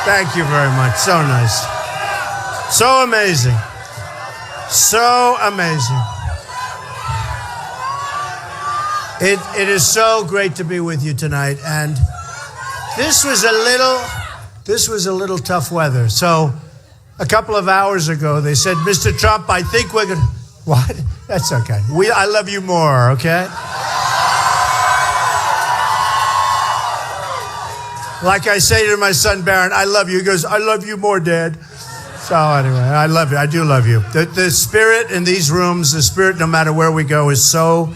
Thank you very much. So nice. So amazing. So amazing. It is so great to be with you tonight. And this was a little tough weather. So a couple of hours ago, they said, Mr. Trump, I think we're going to... What? That's okay. I love you more, okay? Like I say to my son, Barron, I love you. He goes, I love you more, Dad. So anyway, I love you. I do love you. The spirit in these rooms, the spirit no matter where we go is so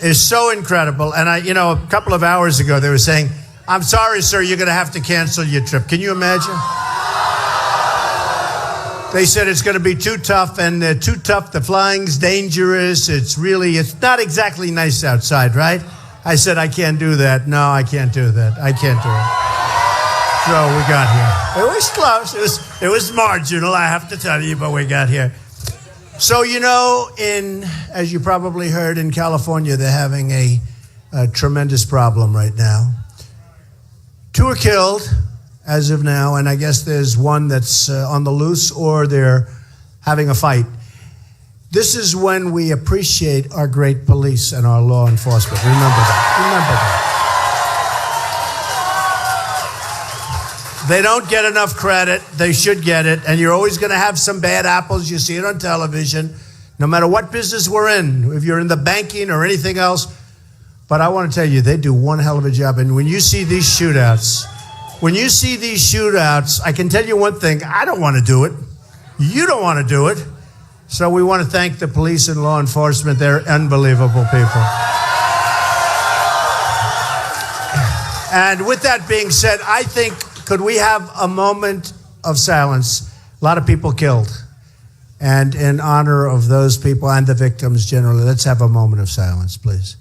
incredible. And a couple of hours ago, they were saying, I'm sorry, sir, you're going to have to cancel your trip. Can you imagine? They said it's going to be too tough, and too tough. The flying's dangerous. It's not exactly nice outside, right? I said, I can't do that. No, I can't do that. I can't do it. So we got here. It was close. It was marginal, I have to tell you, but we got here. So, as you probably heard, in California, they're having a tremendous problem right now. 2 are killed as of now, and I guess there's one that's on the loose, or they're having a fight. This is when we appreciate our great police and our law enforcement. Remember that. They don't get enough credit. They should get it. And you're always going to have some bad apples. You see it on television, no matter what business we're in, if you're in the banking or anything else. But I want to tell you, they do one hell of a job. And when you see these shootouts, I can tell you one thing. I don't want to do it. You don't want to do it. So we want to thank the police and law enforcement. They're unbelievable people. And with that being said, I think, could we have a moment of silence? A lot of people killed. And in honor of those people and the victims generally, let's have a moment of silence, please.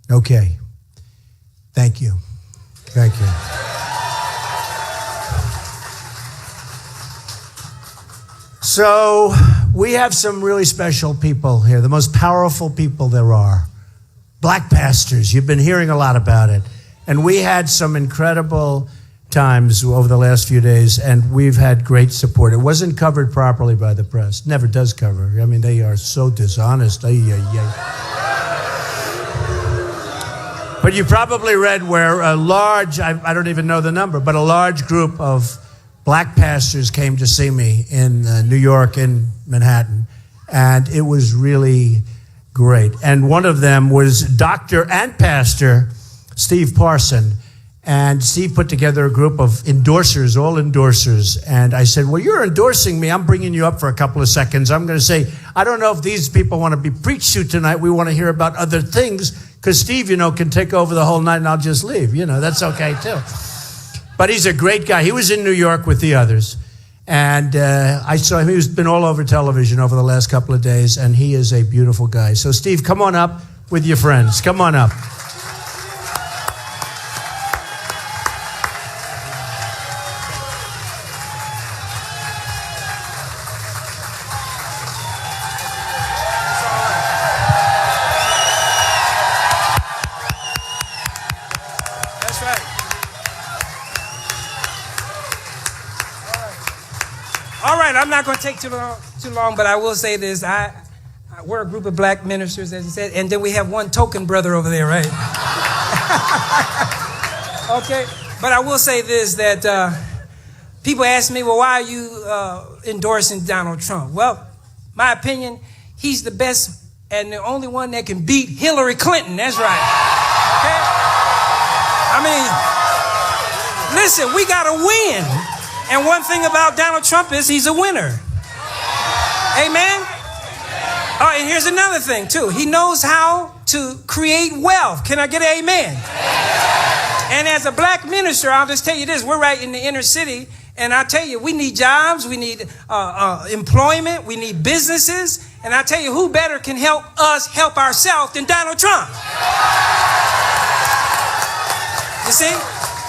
Okay. Thank you. Thank you. So we have some really special people here, the most powerful people there are. Black pastors, you've been hearing a lot about it. And we had some incredible times over the last few days, and we've had great support. It wasn't covered properly by the press. Never does cover. I mean, they are so dishonest. But you probably read where a large, I don't even know the number, but a large group of black pastors came to see me in New York, in Manhattan, and it was really great. And one of them was Dr. and Pastor Steve Parson, and Steve put together a group of endorsers, all endorsers, and I said, well, you're endorsing me. I'm bringing you up for a couple of seconds. I'm going to say, I don't know if these people want to be preached to tonight. We want to hear about other things, because Steve, can take over the whole night and I'll just leave. That's okay too. But he's a great guy. He was in New York with the others. And I saw him. He's been all over television over the last couple of days, and he is a beautiful guy. So, Steve, come on up with your friends. Come on up. I'm not going to take too long, but I will say this. We're a group of black ministers, as you said, and then we have one token brother over there, right? Okay, but I will say this, that people ask me, well, why are you endorsing Donald Trump? Well, my opinion, he's the best and the only one that can beat Hillary Clinton. That's right. Okay? I mean, listen, we got to win. And one thing about Donald Trump is he's a winner. Amen? Oh, and here's another thing, too. He knows how to create wealth. Can I get an amen? And as a black minister, I'll just tell you this. We're right in the inner city. And I tell you, we need jobs. We need employment. We need businesses. And I tell you, who better can help us help ourselves than Donald Trump? You see?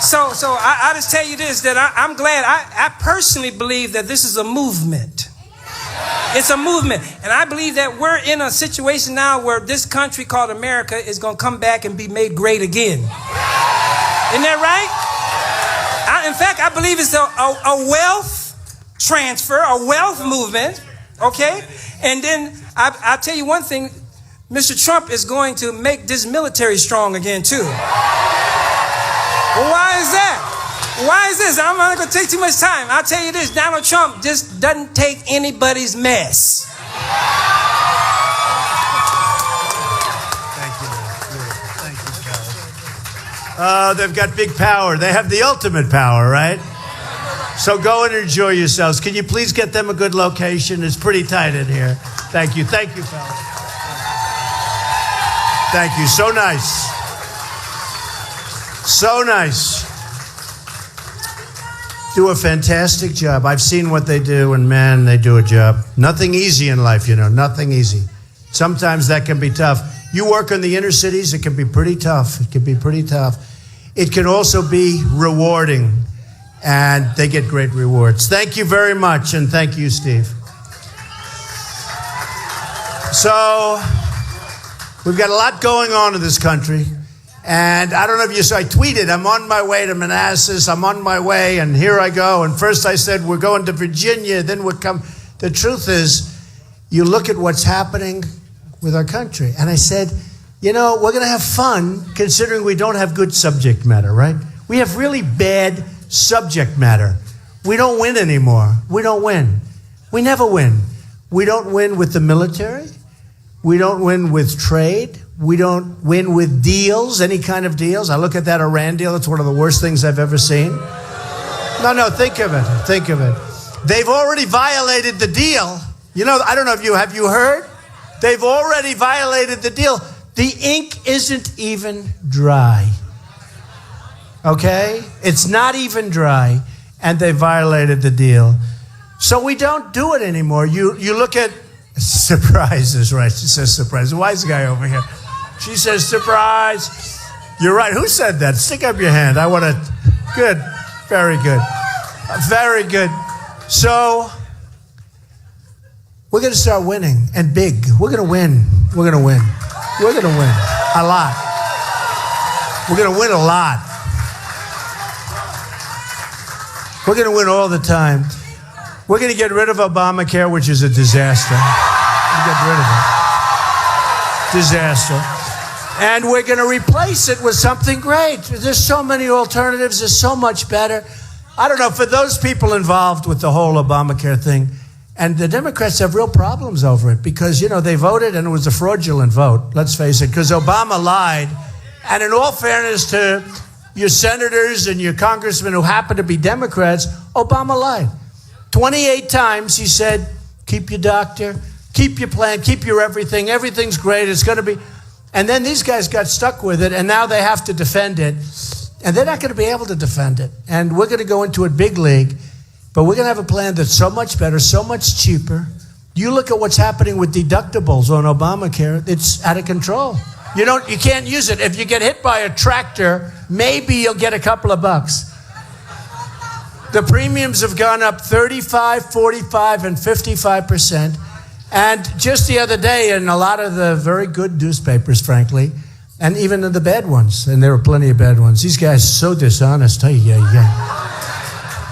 So I just tell you this, that I'm glad. I personally believe that this is a movement. It's a movement. And I believe that we're in a situation now where this country called America is going to come back and be made great again. Isn't that right? In fact, I believe it's a wealth transfer, a wealth movement, okay? And then I'll tell you one thing, Mr. Trump is going to make this military strong again, too. Well, why is that? Why is this? I'm not going to take too much time. I'll tell you this, Donald Trump just doesn't take anybody's mess. Thank you. Thank you, they've got big power. They have the ultimate power, right? So go and enjoy yourselves. Can you please get them a good location? It's pretty tight in here. Thank you. Thank you, fellas. Thank you. So nice. So nice. Do a fantastic job. I've seen what they do, and man, they do a job. Nothing easy in life, you know, nothing easy. Sometimes that can be tough. You work in the inner cities, it can be pretty tough. It can be pretty tough. It can also be rewarding, and they get great rewards. Thank you very much, and thank you, Steve. So, we've got a lot going on in this country. And I don't know if you saw, I tweeted, I'm on my way to Manassas, I'm on my way, and here I go. And first I said, we're going to Virginia, then we'll come. The truth is, you look at what's happening with our country. And I said, you know, we're going to have fun considering we don't have good subject matter, right? We have really bad subject matter. We don't win anymore. We don't win. We never win. We don't win with the military. We don't win with trade. We don't win with deals, any kind of deals. I look at that Iran deal. It's one of the worst things I've ever seen. No, think of it. Think of it. They've already violated the deal. You know, I don't know if have you heard? They've already violated the deal. The ink isn't even dry. Okay? It's not even dry, and they violated the deal. So we don't do it anymore. You look at surprises, right? She says surprise. Wise guy over here. She says surprise. You're right. Who said that? Stick up your hand. I want to. Good. Very good. Very good. So we're going to start winning, and big. We're going to win. We're going to win. We're going to win a lot. We're going to win a lot. We're going to win all the time. We're going to get rid of Obamacare, which is a disaster. Get rid of it. Disaster. And we're going to replace it with something great. There's so many alternatives. There's so much better. I don't know, for those people involved with the whole Obamacare thing, and the Democrats have real problems over it because, you know, they voted and it was a fraudulent vote, let's face it, because Obama lied. And in all fairness to your senators and your congressmen who happen to be Democrats, Obama lied. 28 times he said, keep your doctor, keep your plan, keep your everything. Everything's great. It's going to be. And then these guys got stuck with it, and now they have to defend it. And they're not going to be able to defend it. And we're going to go into it big league, but we're going to have a plan that's so much better, so much cheaper. You look at what's happening with deductibles on Obamacare, it's out of control. You can't use it. If you get hit by a tractor, maybe you'll get a couple of bucks. The premiums have gone up 35, 45, and 55%. And just the other day, in a lot of the very good newspapers, frankly, and even in the bad ones, and there were plenty of bad ones, these guys are so dishonest.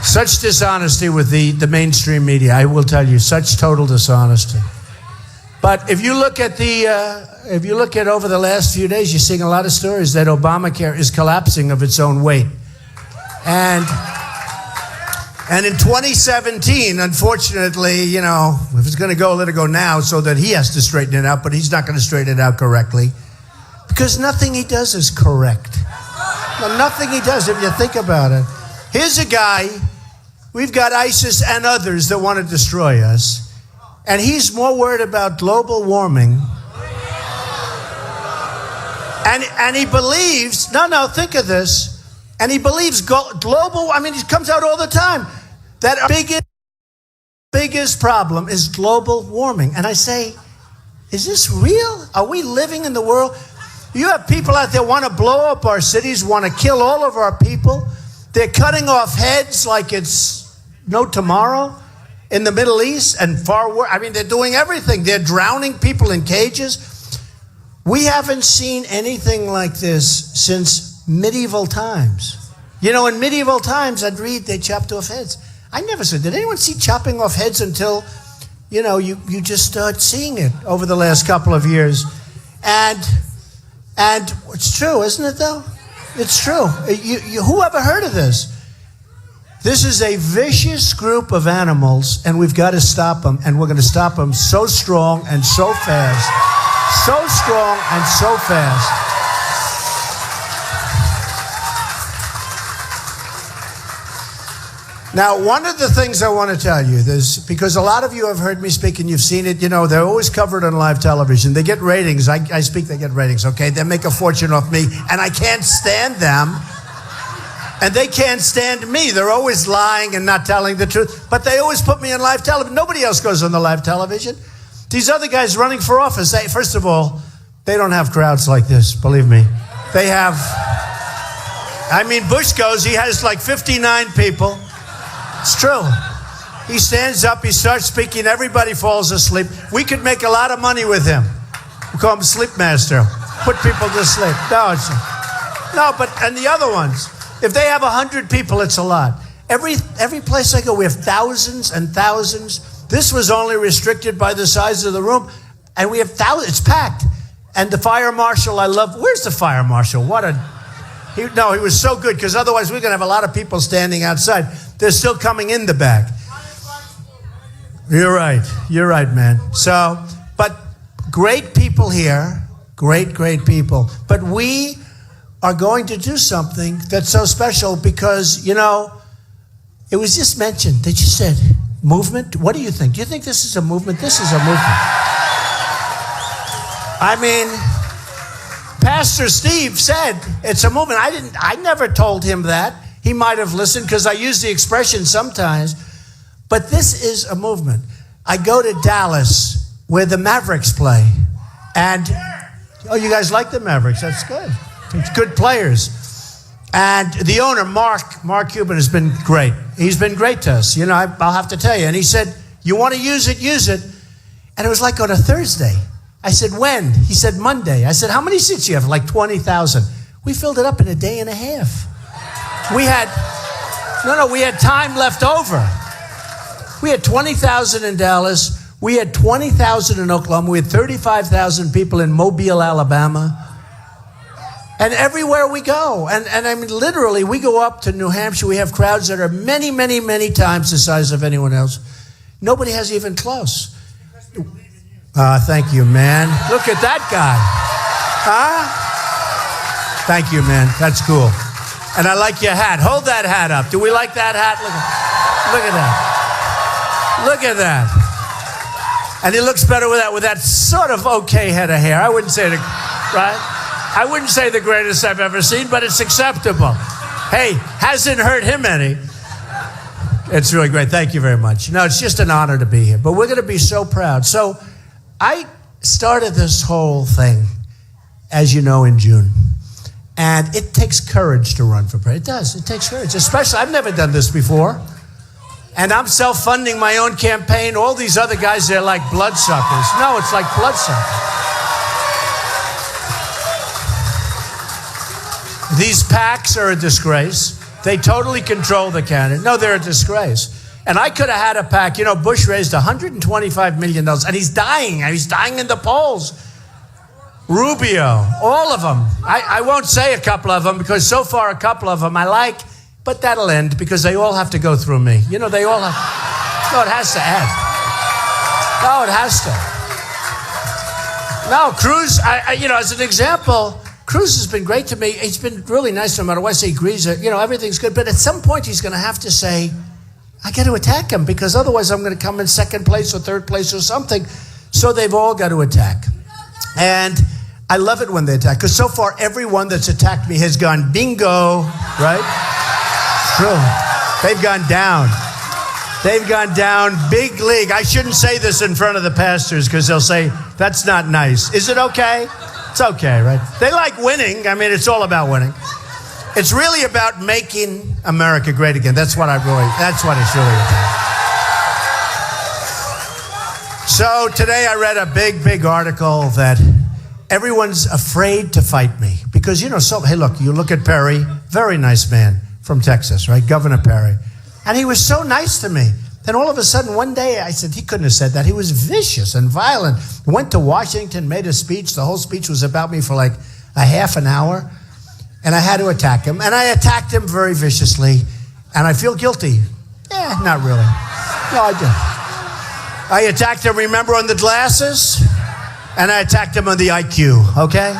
Such dishonesty with the mainstream media, I will tell you, such total dishonesty. But if you look at over the last few days, you're seeing a lot of stories that Obamacare is collapsing of its own weight. And in 2017, unfortunately, you know, if it's going to go, let it go now so that he has to straighten it out, but he's not going to straighten it out correctly because nothing he does is correct. No, nothing he does, if you think about it. Here's a guy, we've got ISIS and others that want to destroy us, and he's more worried about global warming. And he believes, think of this, and he believes global, it comes out all the time, that our biggest problem is global warming. And I say, is this real? Are we living in the world? You have people out there want to blow up our cities, want to kill all of our people. They're cutting off heads like it's no tomorrow. in the Middle East and far worse. I mean, they're doing everything. They're drowning people in cages. We haven't seen anything like this since medieval times. You know, in medieval times, I'd read they chopped off heads. I never said, did anyone see chopping off heads until, you know, you just start seeing it over the last couple of years. And it's true, isn't it, though? It's true. Who ever heard of this? This is a vicious group of animals, and we've got to stop them, and we're going to stop them so strong and so fast. So strong and so fast. Now, one of the things I want to tell you is, because a lot of you have heard me speak and you've seen it, you know, they're always covered on live television. They get ratings. I speak, they get ratings, okay? They make a fortune off me, and I can't stand them. And they can't stand me. They're always lying and not telling the truth. But they always put me on live television. Nobody else goes on the live television. These other guys running for office, first of all, they don't have crowds like this, believe me. They have, I mean, Bush goes, he has like 59 people. It's true. He stands up, he starts speaking, everybody falls asleep. We could make a lot of money with him. We call him Sleep Master. Put people to sleep. And the other ones, if they have 100 people, it's a lot. Every place I go, we have thousands and thousands. This was only restricted by the size of the room, and we have thousands. It's packed. And the fire marshal, I love. Where's the fire marshal? He was so good, because otherwise we're going to have a lot of people standing outside. They're still coming in the back. You're right, man. So, but great people here, great people. But we are going to do something that's so special because, you know, it was just mentioned. They just said, movement? What do you think? Do you think this is a movement? This is a movement. I mean, Pastor Steve said it's a movement. I never told him that. He might have listened because I use the expression sometimes. But this is a movement. I go to Dallas where the Mavericks play. And, you guys like the Mavericks? That's good. It's good players. And the owner, Mark Cuban, has been great. He's been great to us. You know, I'll have to tell you. And he said, you want to use it, use it. And it was like on a Thursday. I said, when? He said, Monday. I said, how many seats do you have? Like 20,000. We filled it up in a day and a half. We had time left over. We had 20,000 in Dallas. We had 20,000 in Oklahoma. We had 35,000 people in Mobile, Alabama. And everywhere we go. And I mean, literally, we go up to New Hampshire. We have crowds that are many, many, many times the size of anyone else. Nobody has even close. Thank you, man. Look at that guy. Huh? Thank you, man. That's cool. And I like your hat. Hold that hat up. Do we like that hat? Look at that. Look at that. And he looks better with that sort of okay head of hair. I wouldn't say I wouldn't say the greatest I've ever seen, but it's acceptable. Hey, hasn't hurt him any. It's really great. Thank you very much. No, it's just an honor to be here. But we're going to be so proud. So I started this whole thing, as you know, in June. And it takes courage to run for president. It does. It takes courage. Especially, I've never done this before. And I'm self-funding my own campaign. All these other guys, they're like bloodsuckers. No, it's like bloodsuckers. These PACs are a disgrace. They totally control the candidate. No, they're a disgrace. And I could have had a PAC. You know, Bush raised $125 million, and he's dying. He's dying in the polls. Rubio, all of them. I won't say a couple of them because so far a couple of them I like, but that'll end because they all have to go through me. You know, they all have. No, it has to end. No, it has to. No, Cruz, as an example, Cruz has been great to me. He's been really nice no matter what. He agrees, everything's good. But at some point he's going to have to say, I got to attack him because otherwise I'm going to come in second place or third place or something. So they've all got to attack. And I love it when they attack, because so far everyone that's attacked me has gone bingo, right? True. They've gone down. They've gone down big league. I shouldn't say this in front of the pastors because they'll say, that's not nice. Is it okay? It's okay, right? They like winning. I mean, it's all about winning. It's really about making America great again. That's what it's really about. So today I read a big article that everyone's afraid to fight me because, hey, look, you look at Perry, very nice man from Texas, right? Governor Perry. And he was so nice to me. Then all of a sudden, one day, I said, he couldn't have said that. He was vicious and violent. Went to Washington, made a speech. The whole speech was about me for like a half an hour. And I had to attack him. And I attacked him very viciously. And I feel guilty. Not really. No, I did. I attacked him, remember, on the glasses? And I attacked him on the IQ, okay?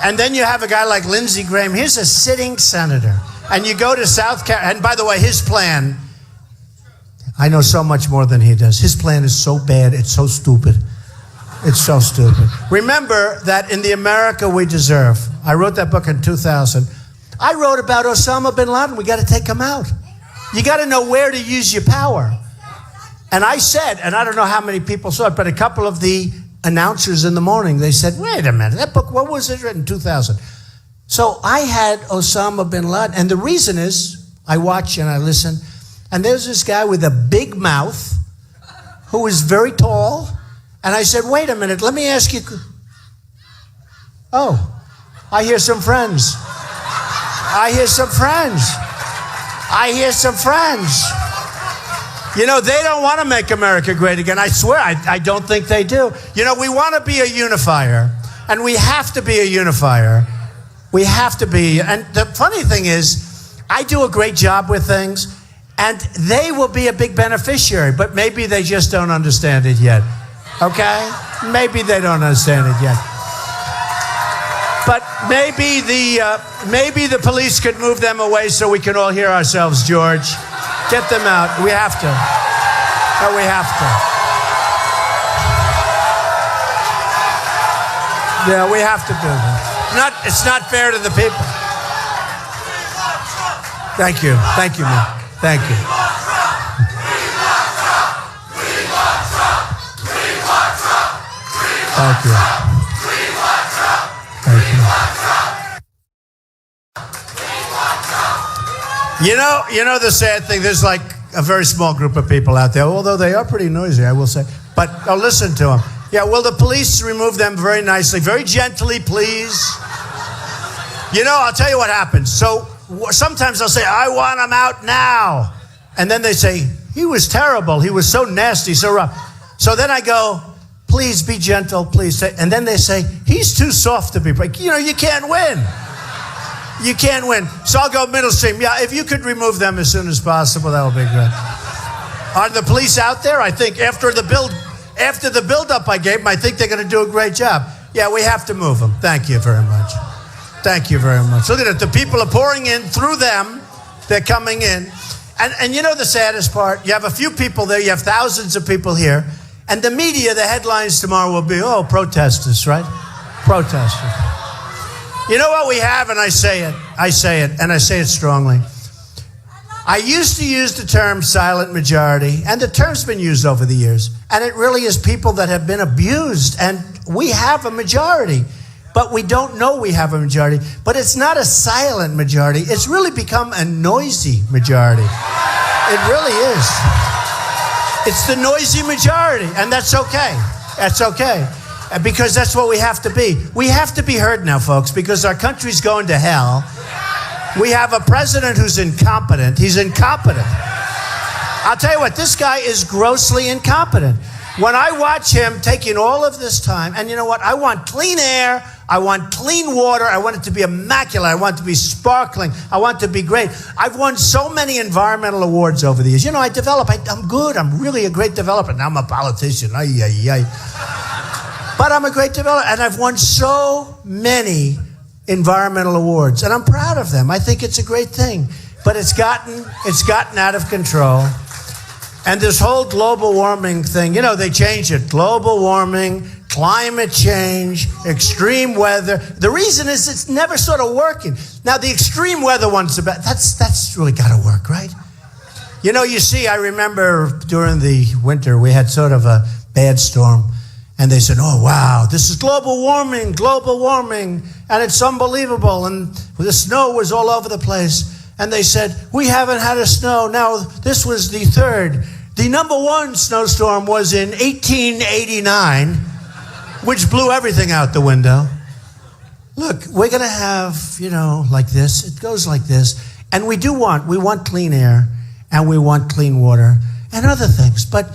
And then you have a guy like Lindsey Graham. He's a sitting senator. And you go to South Carolina. And by the way, his plan, I know so much more than he does. His plan is so bad, it's so stupid. It's so stupid. Remember that in The America We Deserve, I wrote that book in 2000. I wrote about Osama bin Laden. We got to take him out. You got to know where to use your power. And I said, and I don't know how many people saw it, but a couple of the announcers in the morning, they said, wait a minute, that book, what was it written in 2000? So I had Osama bin Laden. And the reason is, I watch and I listen, and there's this guy with a big mouth who is very tall. And I said, wait a minute, let me ask you. Oh, I hear some friends. I hear some friends. I hear some friends. They don't want to make America great again. I swear, I don't think they do. We want to be a unifier. And we have to be a unifier. We have to be. And the funny thing is, I do a great job with things. And they will be a big beneficiary. But maybe they just don't understand it yet. Okay? Maybe they don't understand it yet. But maybe the police could move them away so we can all hear ourselves, George. Get them out. We have to. Oh, we have to. Yeah, we have to do that. It's not fair to the people. Thank you. Thank you, man. Thank you. Thank you. Thank you. You know the sad thing, there's like a very small group of people out there, although they are pretty noisy, I will say. But listen to them. Yeah, will the police remove them very nicely, very gently, please? I'll tell you what happens. So sometimes I'll say, I want him out now. And then they say, he was terrible. He was so nasty, so rough. So then I go, please be gentle, please. And then they say, he's too soft to be break. You can't win. You can't win. So I'll go middle stream. Yeah, if you could remove them as soon as possible, that would be great. Are the police out there? I think after the build-up I gave them, I think they're going to do a great job. Yeah, we have to move them. Thank you very much. Thank you very much. Look at it. The people are pouring in through them. They're coming in. And the saddest part? You have a few people there. You have thousands of people here. And the media, the headlines tomorrow will be, protesters, right? Protesters. You know what we have? And I say it, and I say it strongly. I used to use the term silent majority, and the term's been used over the years. And it really is people that have been abused. And we have a majority. But we don't know we have a majority. But it's not a silent majority. It's really become a noisy majority. It really is. It's the noisy majority, and that's okay. That's okay. Because that's what we have to be. We have to be heard now, folks, because our country's going to hell. We have a president who's incompetent. He's incompetent. I'll tell you what, this guy is grossly incompetent. When I watch him taking all of this time, and you know what? I want clean air. I want clean water. I want it to be immaculate. I want it to be sparkling. I want it to be great. I've won so many environmental awards over the years. I'm good. I'm really a great developer. Now I'm a politician. But I'm a great developer. And I've won so many environmental awards. And I'm proud of them. I think it's a great thing. But it's gotten out of control. And this whole global warming thing, they changed it. Global warming, climate change, extreme weather. The reason is it's never sort of working. Now, the extreme weather one's about, that's really got to work, right? You see, I remember during the winter, we had sort of a bad storm. And they said, oh, wow, this is global warming, and it's unbelievable. And the snow was all over the place. And they said, we haven't had a snow. Now, this was the The number one snowstorm was in 1889, which blew everything out the window. Look, we're going to have, like this. It goes like this. And we want clean air, and we want clean water, and other things. But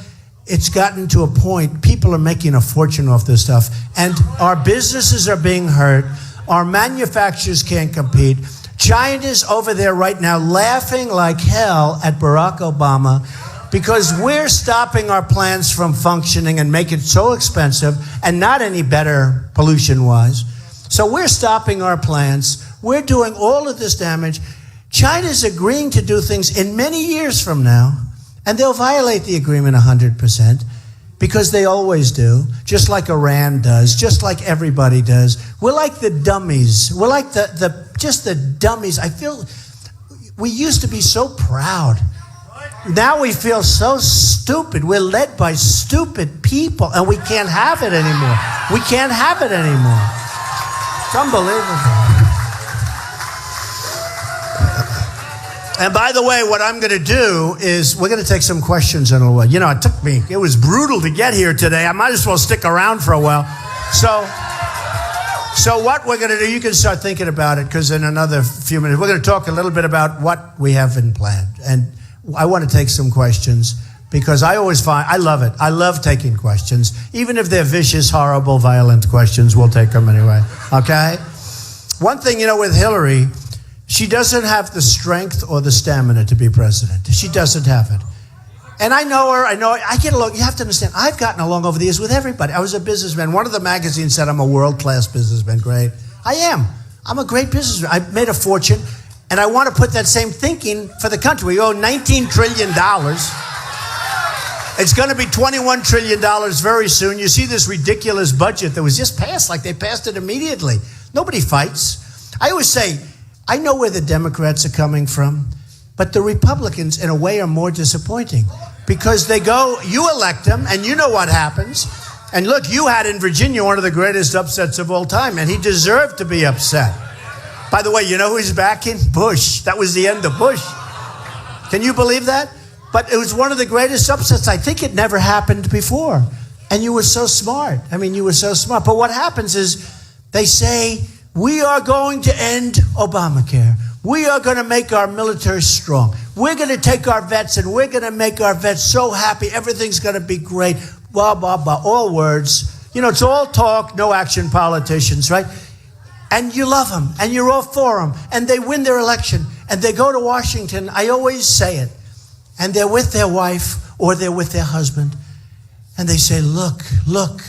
it's gotten to a point, people are making a fortune off this stuff, and our businesses are being hurt. Our manufacturers can't compete. China's over there right now laughing like hell at Barack Obama because we're stopping our plants from functioning and make it so expensive and not any better pollution-wise. So we're stopping our plants. We're doing all of this damage. China's agreeing to do things in many years from now, and they'll violate the agreement 100% because they always do, just like Iran does, just like everybody does. We're like the dummies. We're like just the dummies. I feel we used to be so proud. Now we feel so stupid. We're led by stupid people, and we can't have it anymore. We can't have it anymore. It's unbelievable. And by the way, what I'm going to do is we're going to take some questions in a while. It was brutal to get here today. I might as well stick around for a while. So what we're going to do, you can start thinking about it because in another few minutes, we're going to talk a little bit about what we have in plan. And I want to take some questions because I love it. I love taking questions. Even if they're vicious, horrible, violent questions, we'll take them anyway. Okay? One thing, with Hillary, she doesn't have the strength or the stamina to be president. She doesn't have it. And I know her. I get along. You have to understand, I've gotten along over the years with everybody. I was a businessman. One of the magazines said I'm a world-class businessman. Great. I am. I'm a great businessman. I've made a fortune, and I want to put that same thinking for the country. We owe $19 trillion. It's going to be $21 trillion very soon. You see this ridiculous budget that was just passed, like they passed it immediately. Nobody fights. I always say, I know where the Democrats are coming from, but the Republicans, in a way, are more disappointing because they go, you elect them, and you know what happens. And look, you had in Virginia one of the greatest upsets of all time, and he deserved to be upset. By the way, you know who's backing? Bush. That was the end of Bush. Can you believe that? But it was one of the greatest upsets. I think it never happened before. And you were so smart. You were so smart. But what happens is they say, we are going to end Obamacare. We are going to make our military strong. We're going to take our vets and we're going to make our vets so happy. Everything's going to be great. Blah, blah, blah. All words. It's all talk, no action politicians, right? And you love them and you're all for them. And they win their election and they go to Washington. I always say it. And they're with their wife or they're with their husband. And they say, look,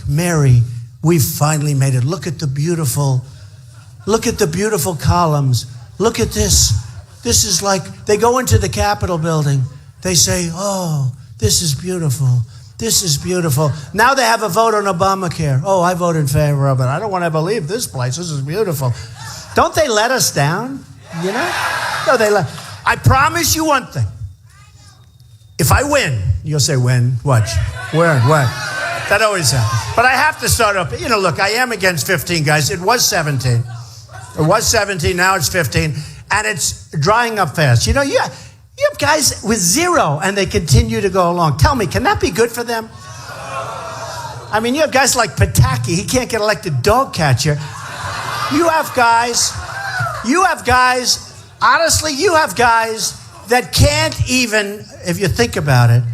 Mary, we've finally made it. Look at the beautiful columns. Look at this. This is like, they go into the Capitol building. They say, oh, this is beautiful. This is beautiful. Now they have a vote on Obamacare. Oh, I vote in favor of it. I don't want to ever leave this place. This is beautiful. Don't they let us down? No, I promise you one thing. If I win, you'll say, win, watch. Where, what? That always happens. But I have to start up. Look, I am against 15 guys. It was 17. It was 17, now it's 15. And it's drying up fast. You have guys with 0 and they continue to go along. Tell me, can that be good for them? You have guys like Pataki. He can't get elected dog catcher. You have guys, honestly, that can't even, if you think about it,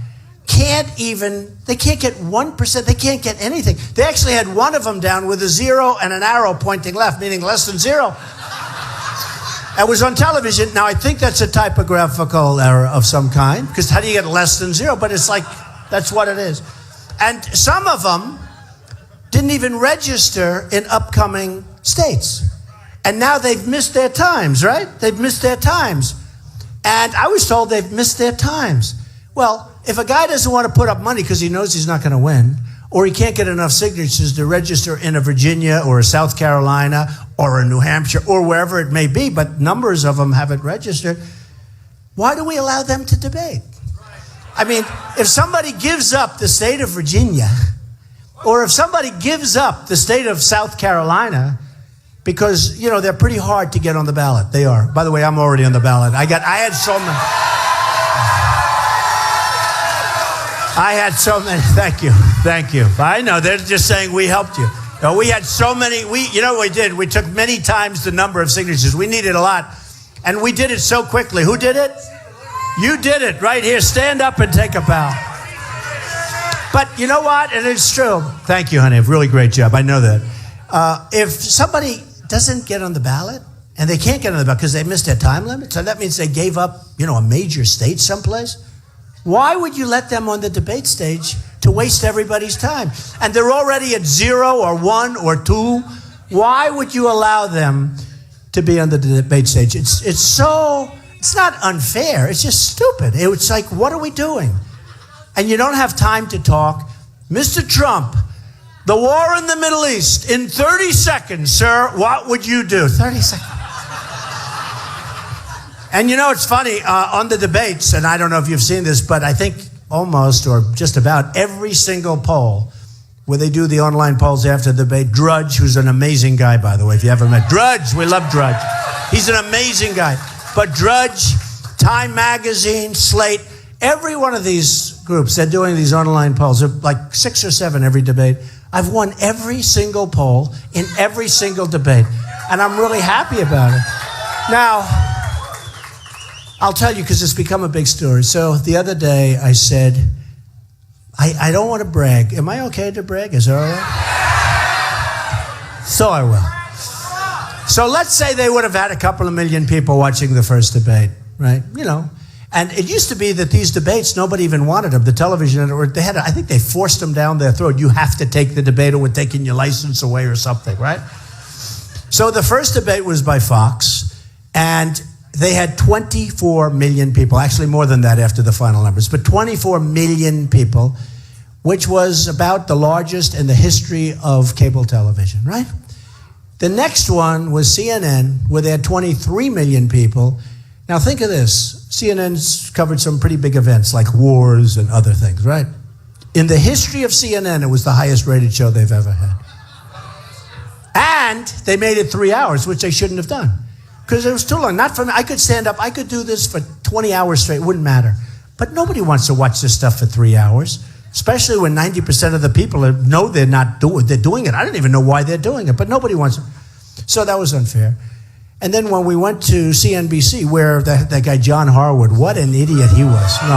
they can't get 1%, they can't get anything. They actually had one of them down with a 0 and an arrow pointing left, meaning less than 0. It was on television. Now, I think that's a typographical error of some kind, because how do you get less than 0? But it's like, that's what it is. And some of them didn't even register in upcoming states. And now they've missed their times, right? They've missed their times. And I was told they've missed their times. Well, if a guy doesn't want to put up money because he knows he's not going to win, or he can't get enough signatures to register in a Virginia or a South Carolina or a New Hampshire or wherever it may be, but numbers of them haven't registered, why do we allow them to debate? If somebody gives up the state of Virginia, or if somebody gives up the state of South Carolina, because, they're pretty hard to get on the ballot. They are. By the way, I'm already on the ballot. I had so many. I had so many. Thank you. I know they're just saying we helped you. No, we had so many. You know what we did? We took many times the number of signatures. We needed a lot, and we did it so quickly. Who did it? You did it right here. Stand up and take a bow. But you know what? And it's true. Thank you, honey. Really great job. I know that. If somebody doesn't get on the ballot, and they can't get on the ballot because they missed their time limit, so that means they gave up, a major state someplace. Why would you let them on the debate stage to waste everybody's time? And they're already at 0 or 1 or 2. Why would you allow them to be on the debate stage? It's not unfair. It's just stupid. It's like, what are we doing? And you don't have time to talk. Mr. Trump, the war in the Middle East, in 30 seconds, sir, what would you do? 30 seconds. And it's funny, on the debates, and I don't know if you've seen this, but I think almost or just about every single poll where they do the online polls after the debate, Drudge, who's an amazing guy, by the way, if you haven't met Drudge, we love Drudge. He's an amazing guy. But Drudge, Time Magazine, Slate, every one of these groups, they're doing these online polls, like 6 or 7 every debate. I've won every single poll in every single debate, and I'm really happy about it. Now, I'll tell you because it's become a big story. So the other day I said, I don't want to brag. Am I okay to brag? Is that all right? So I will. So let's say they would have had a couple of million people watching the first debate, right? And it used to be that these debates, nobody even wanted them. The television, or I think they forced them down their throat. You have to take the debate or we're taking your license away or something, right? So the first debate was by Fox, and they had 24 million people, actually more than that after the final numbers, but 24 million people, which was about the largest in the history of cable television, right? The next one was CNN, where they had 23 million people. Now think of this. CNN's covered some pretty big events like wars and other things, right? In the history of CNN, it was the highest rated show they've ever had. And they made it 3 hours, which they shouldn't have done. Because it was too long. Not for me. I could stand up. I could do this for 20 hours straight. It wouldn't matter. But nobody wants to watch this stuff for 3 hours, especially when 90% of the people know they're doing it. I don't even know why they're doing it, but nobody wants it. So that was unfair. And then when we went to CNBC, where that guy John Harwood, what an idiot he was. No,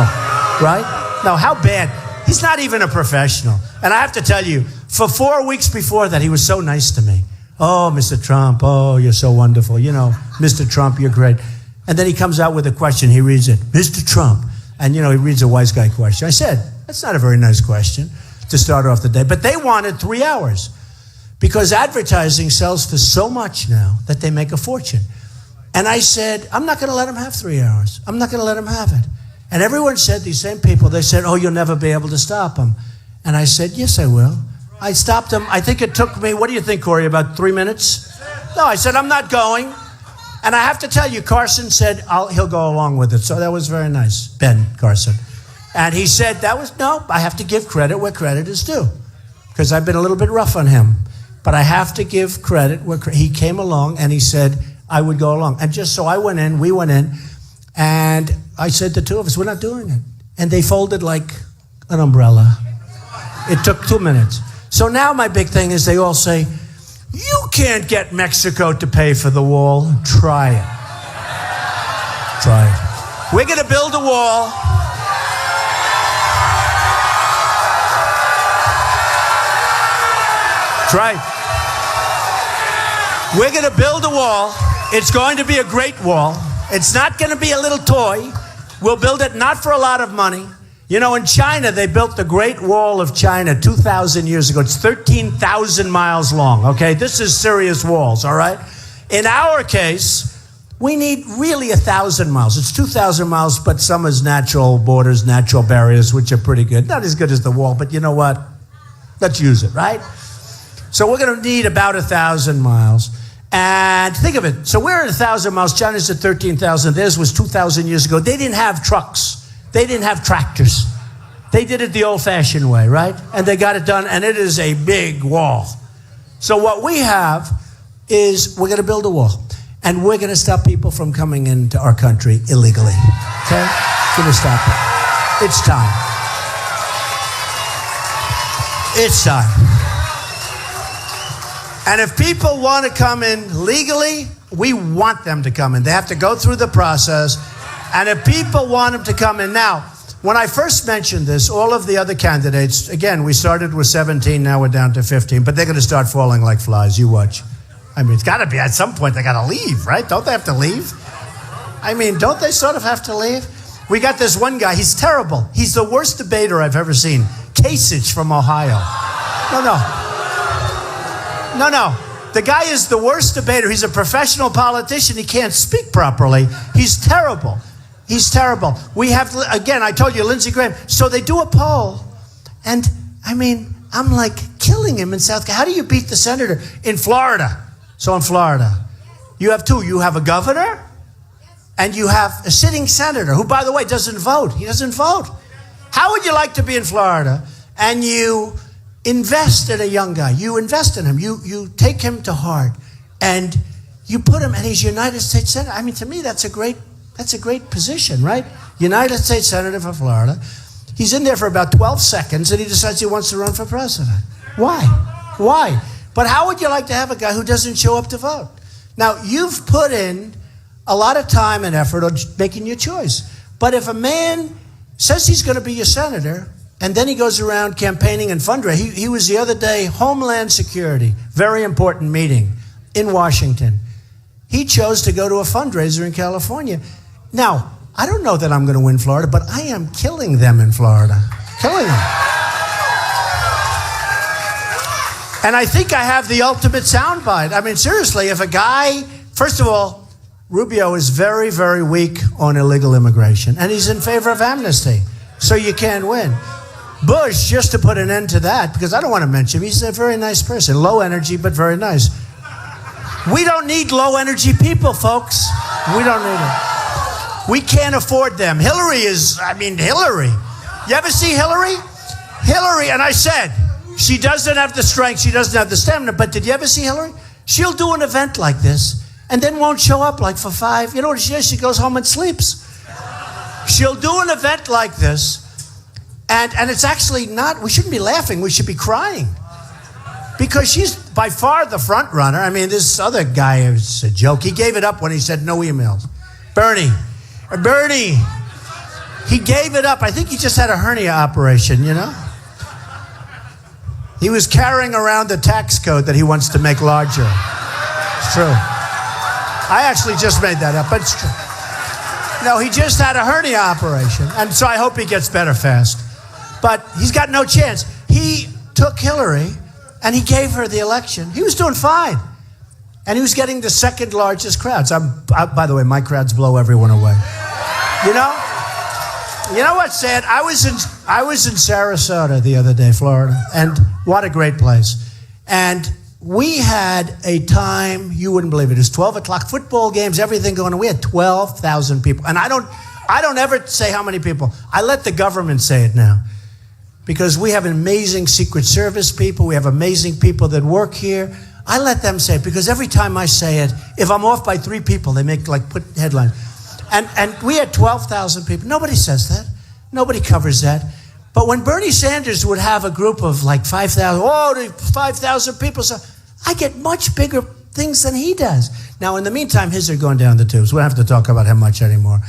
right? No, how bad. He's not even a professional. And I have to tell you, for 4 weeks before that, he was so nice to me. Oh, Mr. Trump, oh, you're so wonderful. Mr. Trump, you're great. And then he comes out with a question. He reads it, Mr. Trump. And, he reads a wise guy question. I said, that's not a very nice question to start off the day. But they wanted 3 hours because advertising sells for so much now that they make a fortune. And I said, I'm not going to let them have 3 hours. I'm not going to let them have it. And everyone said, these same people, they said, oh, you'll never be able to stop them. And I said, yes, I will. I stopped him. I think it took me, what do you think, Corey, about 3 minutes? No, I said, I'm not going. And I have to tell you, Carson said he'll go along with it. So that was very nice, Ben Carson. And he said, I have to give credit where credit is due. Because I've been a little bit rough on him. But I have to give credit where he came along and he said, I would go along. And just so we went in, and I said, the two of us, we're not doing it. And they folded like an umbrella. It took 2 minutes. So now my big thing is they all say, you can't get Mexico to pay for the wall. Try it. Try it. We're going to build a wall. Try it. We're going to build a wall. It's going to be a great wall. It's not going to be a little toy. We'll build it not for a lot of money. In China, they built the Great Wall of China 2,000 years ago. It's 13,000 miles long, okay? This is serious walls, all right? In our case, we need really 1,000 miles. It's 2,000 miles, but some is natural borders, natural barriers, which are pretty good. Not as good as the wall, but you know what? Let's use it, right? So we're going to need about 1,000 miles. And think of it. So we're at 1,000 miles. China's at 13,000. Theirs was 2,000 years ago. They didn't have trucks. They didn't have tractors. They did it the old-fashioned way, right? And they got it done, and it is a big wall. So what we have is we're going to build a wall, and we're going to stop people from coming into our country illegally, okay? We're going to stop it. It's time. It's time. And if people want to come in legally, we want them to come in. They have to go through the process. And if people want them to come in now, when I first mentioned this, all of the other candidates, again, we started with 17, now we're down to 15, but they're going to start falling like flies. You watch. I mean, it's got to be at some point they got to leave, right? Don't they have to leave? I mean, don't they sort of have to leave? We got this one guy. He's terrible. He's the worst debater I've ever seen. Kasich from Ohio. No. The guy is the worst debater. He's a professional politician. He can't speak properly. He's terrible. He's terrible. We have, again, I told you, Lindsey Graham. So they do a poll. And, I mean, I'm like killing him in South Carolina. How do you beat the senator? In Florida. So in Florida, you have two. You have a governor and you have a sitting senator who, by the way, doesn't vote. He doesn't vote. How would you like to be in Florida and you invest in a young guy? You invest in him. You take him to heart and you put him, and he's United States Senator. I mean, to me, that's a great position, right? United States Senator for Florida. He's in there for about 12 seconds and he decides he wants to run for president. Why? But how would you like to have a guy who doesn't show up to vote? Now, you've put in a lot of time and effort on making your choice. But if a man says he's going to be your senator and then he goes around campaigning and fundraising, he was the other day, Homeland Security, very important meeting in Washington. He chose to go to a fundraiser in California. Now, I don't know that I'm going to win Florida, but I am killing them in Florida. Killing them. And I think I have the ultimate soundbite. I mean, seriously, if a guy, first of all, Rubio is very, very weak on illegal immigration, and he's in favor of amnesty, so you can't win. Bush, just to put an end to that, because I don't want to mention him, he's a very nice person, low energy, but very nice. We don't need low energy people, folks. We don't need it. We can't afford them. Hillary. You ever see Hillary? Hillary, and I said, she doesn't have the strength, she doesn't have the stamina, but did you ever see Hillary? She'll do an event like this and then won't show up like for 5. You know what she does? She goes home and sleeps. She'll do an event like this and it's actually not, we shouldn't be laughing, we should be crying. Because she's by far the front runner. I mean, this other guy is a joke. He gave it up when he said no emails. Bernie, he gave it up. I think he just had a hernia operation, you know? He was carrying around the tax code that he wants to make larger. It's true. I actually just made that up, but it's true. No, he just had a hernia operation, and so I hope he gets better fast. But he's got no chance. He took Hillary, and he gave her the election. He was doing fine. And he was getting the second largest crowds. By the way, my crowds blow everyone away. You know what's sad? I was in Sarasota the other day, Florida, and what a great place. And we had a time, you wouldn't believe it. It was 12 o'clock, football games, everything going on. We had 12,000 people. And I don't ever say how many people. I let the government say it now. Because we have amazing Secret Service people. We have amazing people that work here. I let them say it because every time I say it, if I'm off by 3 people, they make put headlines. And we had 12,000 people. Nobody says that. Nobody covers that. But when Bernie Sanders would have a group of 5,000, 5,000 people, so I get much bigger things than he does. Now, in the meantime, his are going down the tubes. We don't have to talk about how much anymore.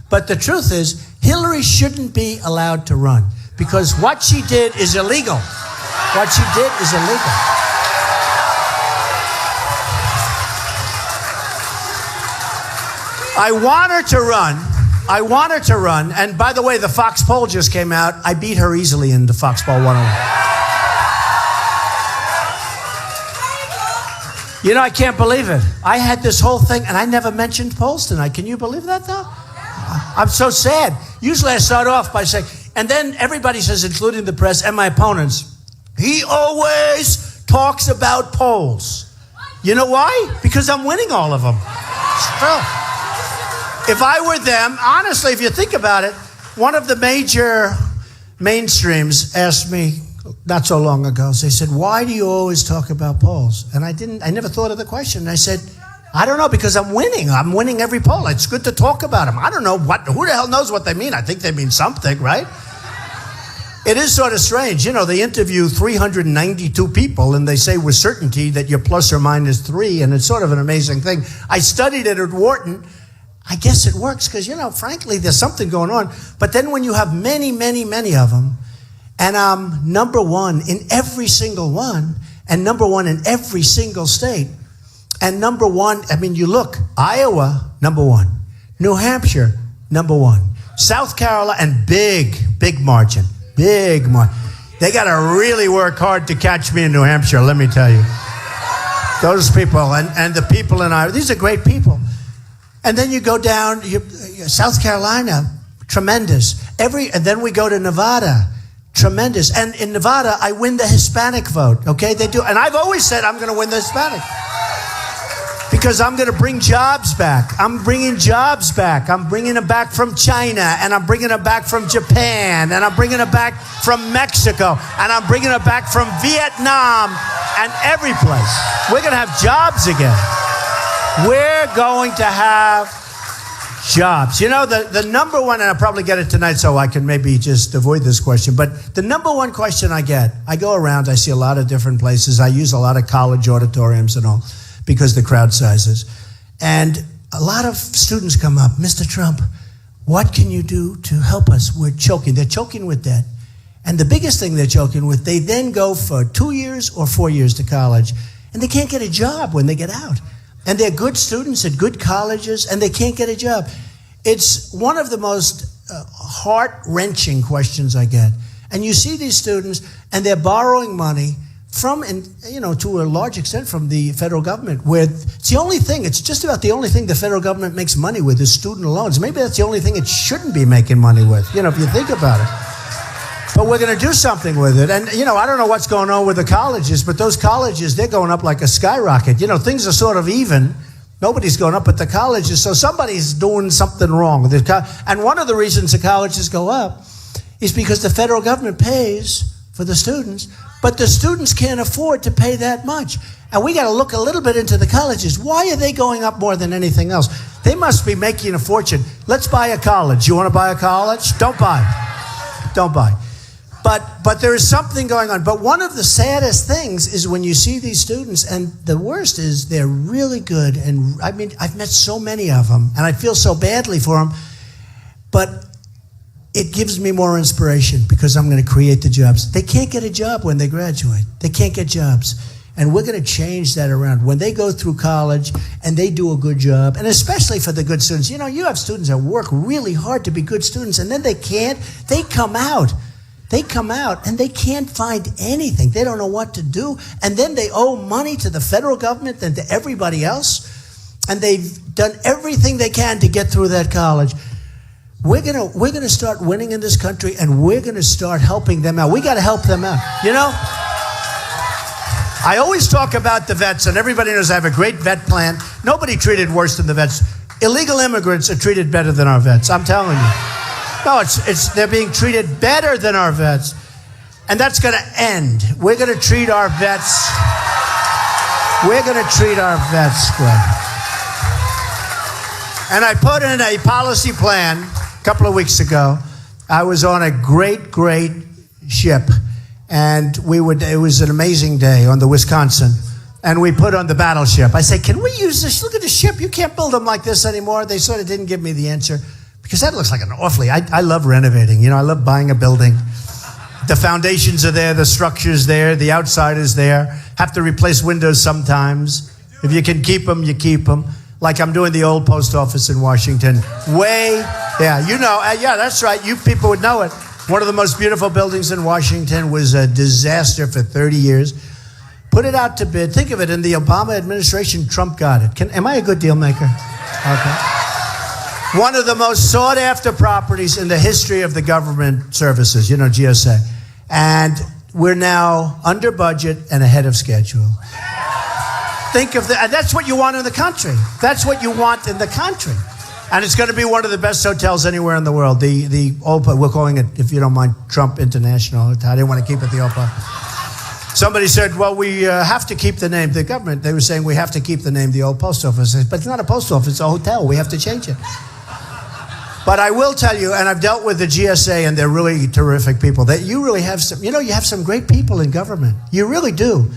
But the truth is, Hillary shouldn't be allowed to run. Because what she did is illegal. What she did is illegal. I want her to run. And by the way, the Fox poll just came out. I beat her easily in the Fox poll 101. You know, I can't believe it. I had this whole thing, and I never mentioned polls tonight. Can you believe that, though? I'm so sad. Usually I start off by saying, and then everybody says, including the press and my opponents, he always talks about polls. You know why? Because I'm winning all of them. Well, if I were them, honestly, if you think about it, one of the major mainstreams asked me not so long ago, they said, why do you always talk about polls? And I never thought of the question. And I said, I don't know, because I'm winning. I'm winning every poll. It's good to talk about them. I don't know who the hell knows what they mean. I think they mean something, right? It is sort of strange. You know, they interview 392 people and they say with certainty that you're plus or minus 3, and it's sort of an amazing thing. I studied it at Wharton. I guess it works because, you know, frankly, there's something going on. But then when you have many, many, many of them, and I'm number one in every single one, and number one in every single state, and number one, I mean, you look, Iowa, number one, New Hampshire, number one, South Carolina, and big margin. They got to really work hard to catch me in New Hampshire, let me tell you. Those people and the people in Iowa, these are great people. And then you go down, South Carolina, tremendous. And then we go to Nevada, tremendous. And in Nevada, I win the Hispanic vote, okay? They do. And I've always said I'm going to win the Hispanic. Because I'm going to bring jobs back. I'm bringing jobs back. I'm bringing them back from China, and I'm bringing them back from Japan, and I'm bringing them back from Mexico, and I'm bringing them back from Vietnam and every place. We're going to have jobs again. We're going to have jobs. You know, the number one, and I'll probably get it tonight so I can maybe just avoid this question, but the number one question I get, I go around, I see a lot of different places. I use a lot of college auditoriums and all, because the crowd sizes. And a lot of students come up, Mr. Trump, what can you do to help us? We're choking. They're choking with debt. And the biggest thing they're choking with, they then go for 2 years or 4 years to college, and they can't get a job when they get out. And they're good students at good colleges, and they can't get a job. It's one of the most heart-wrenching questions I get. And you see these students, and they're borrowing money from, and you know, to a large extent from the federal government, where it's the only thing, it's just about the only thing the federal government makes money with is student loans. Maybe that's the only thing it shouldn't be making money with, you know, if you think about it. But we're going to do something with it. And, you know, I don't know what's going on with the colleges, but those colleges, they're going up like a skyrocket. You know, things are sort of even. Nobody's going up at the colleges, so somebody's doing something wrong. And one of the reasons the colleges go up is because the federal government pays for the students, but the students can't afford to pay that much. And we got to look a little bit into the colleges. Why are they going up more than anything else? They must be making a fortune. Let's buy a college. You want to buy a college? Don't buy. Don't buy. But there is something going on. But one of the saddest things is when you see these students, and the worst is they're really good. And I mean, I've met so many of them, and I feel so badly for them. But it gives me more inspiration because I'm going to create the jobs. They can't get a job when they graduate. They can't get jobs. And we're going to change that around. When they go through college and they do a good job, and especially for the good students, you know, you have students that work really hard to be good students, and then they can't. They come out. They come out and they can't find anything. They don't know what to do. And then they owe money to the federal government and to everybody else. And they've done everything they can to get through that college. We're gonna start winning in this country, and we're gonna start helping them out. We got to help them out. You know, I always talk about the vets, and everybody knows I have a great vet plan. Nobody treated worse than the vets. Illegal immigrants are treated better than our vets. I'm telling you. No, they're being treated better than our vets, and that's going to end. We're going to treat our vets. We're going to treat our vets good. And I put in a policy plan a couple of weeks ago. I was on a great ship, and it was an amazing day on the Wisconsin, and we put on the battleship. I said, can we use this? Look at the ship. You can't build them like this anymore. They sort of didn't give me the answer, because that looks like an awfully, I love renovating. You know, I love buying a building. The foundations are there, the structure's there, the outside is there. Have to replace windows sometimes. If you can keep them, you keep them. Like I'm doing the old post office in Washington. You know, yeah, that's right. You people would know it. One of the most beautiful buildings in Washington was a disaster for 30 years. Put it out to bid. Think of it, in the Obama administration, Trump got it. Am I a good deal maker? Okay. One of the most sought-after properties in the history of the government services, you know, GSA. And we're now under budget and ahead of schedule. Think of and that's what you want in the country. That's what you want in the country. And it's going to be one of the best hotels anywhere in the world. The OPA, we're calling it, if you don't mind, Trump International. I didn't want to keep it the OPA. Somebody said, well, we have to keep the name. The government, they were saying we have to keep the name the old post office. But it's not a post office, it's a hotel. We have to change it. But I will tell you, and I've dealt with the GSA, and they're really terrific people, that you really have some, you have some great people in government. You really do.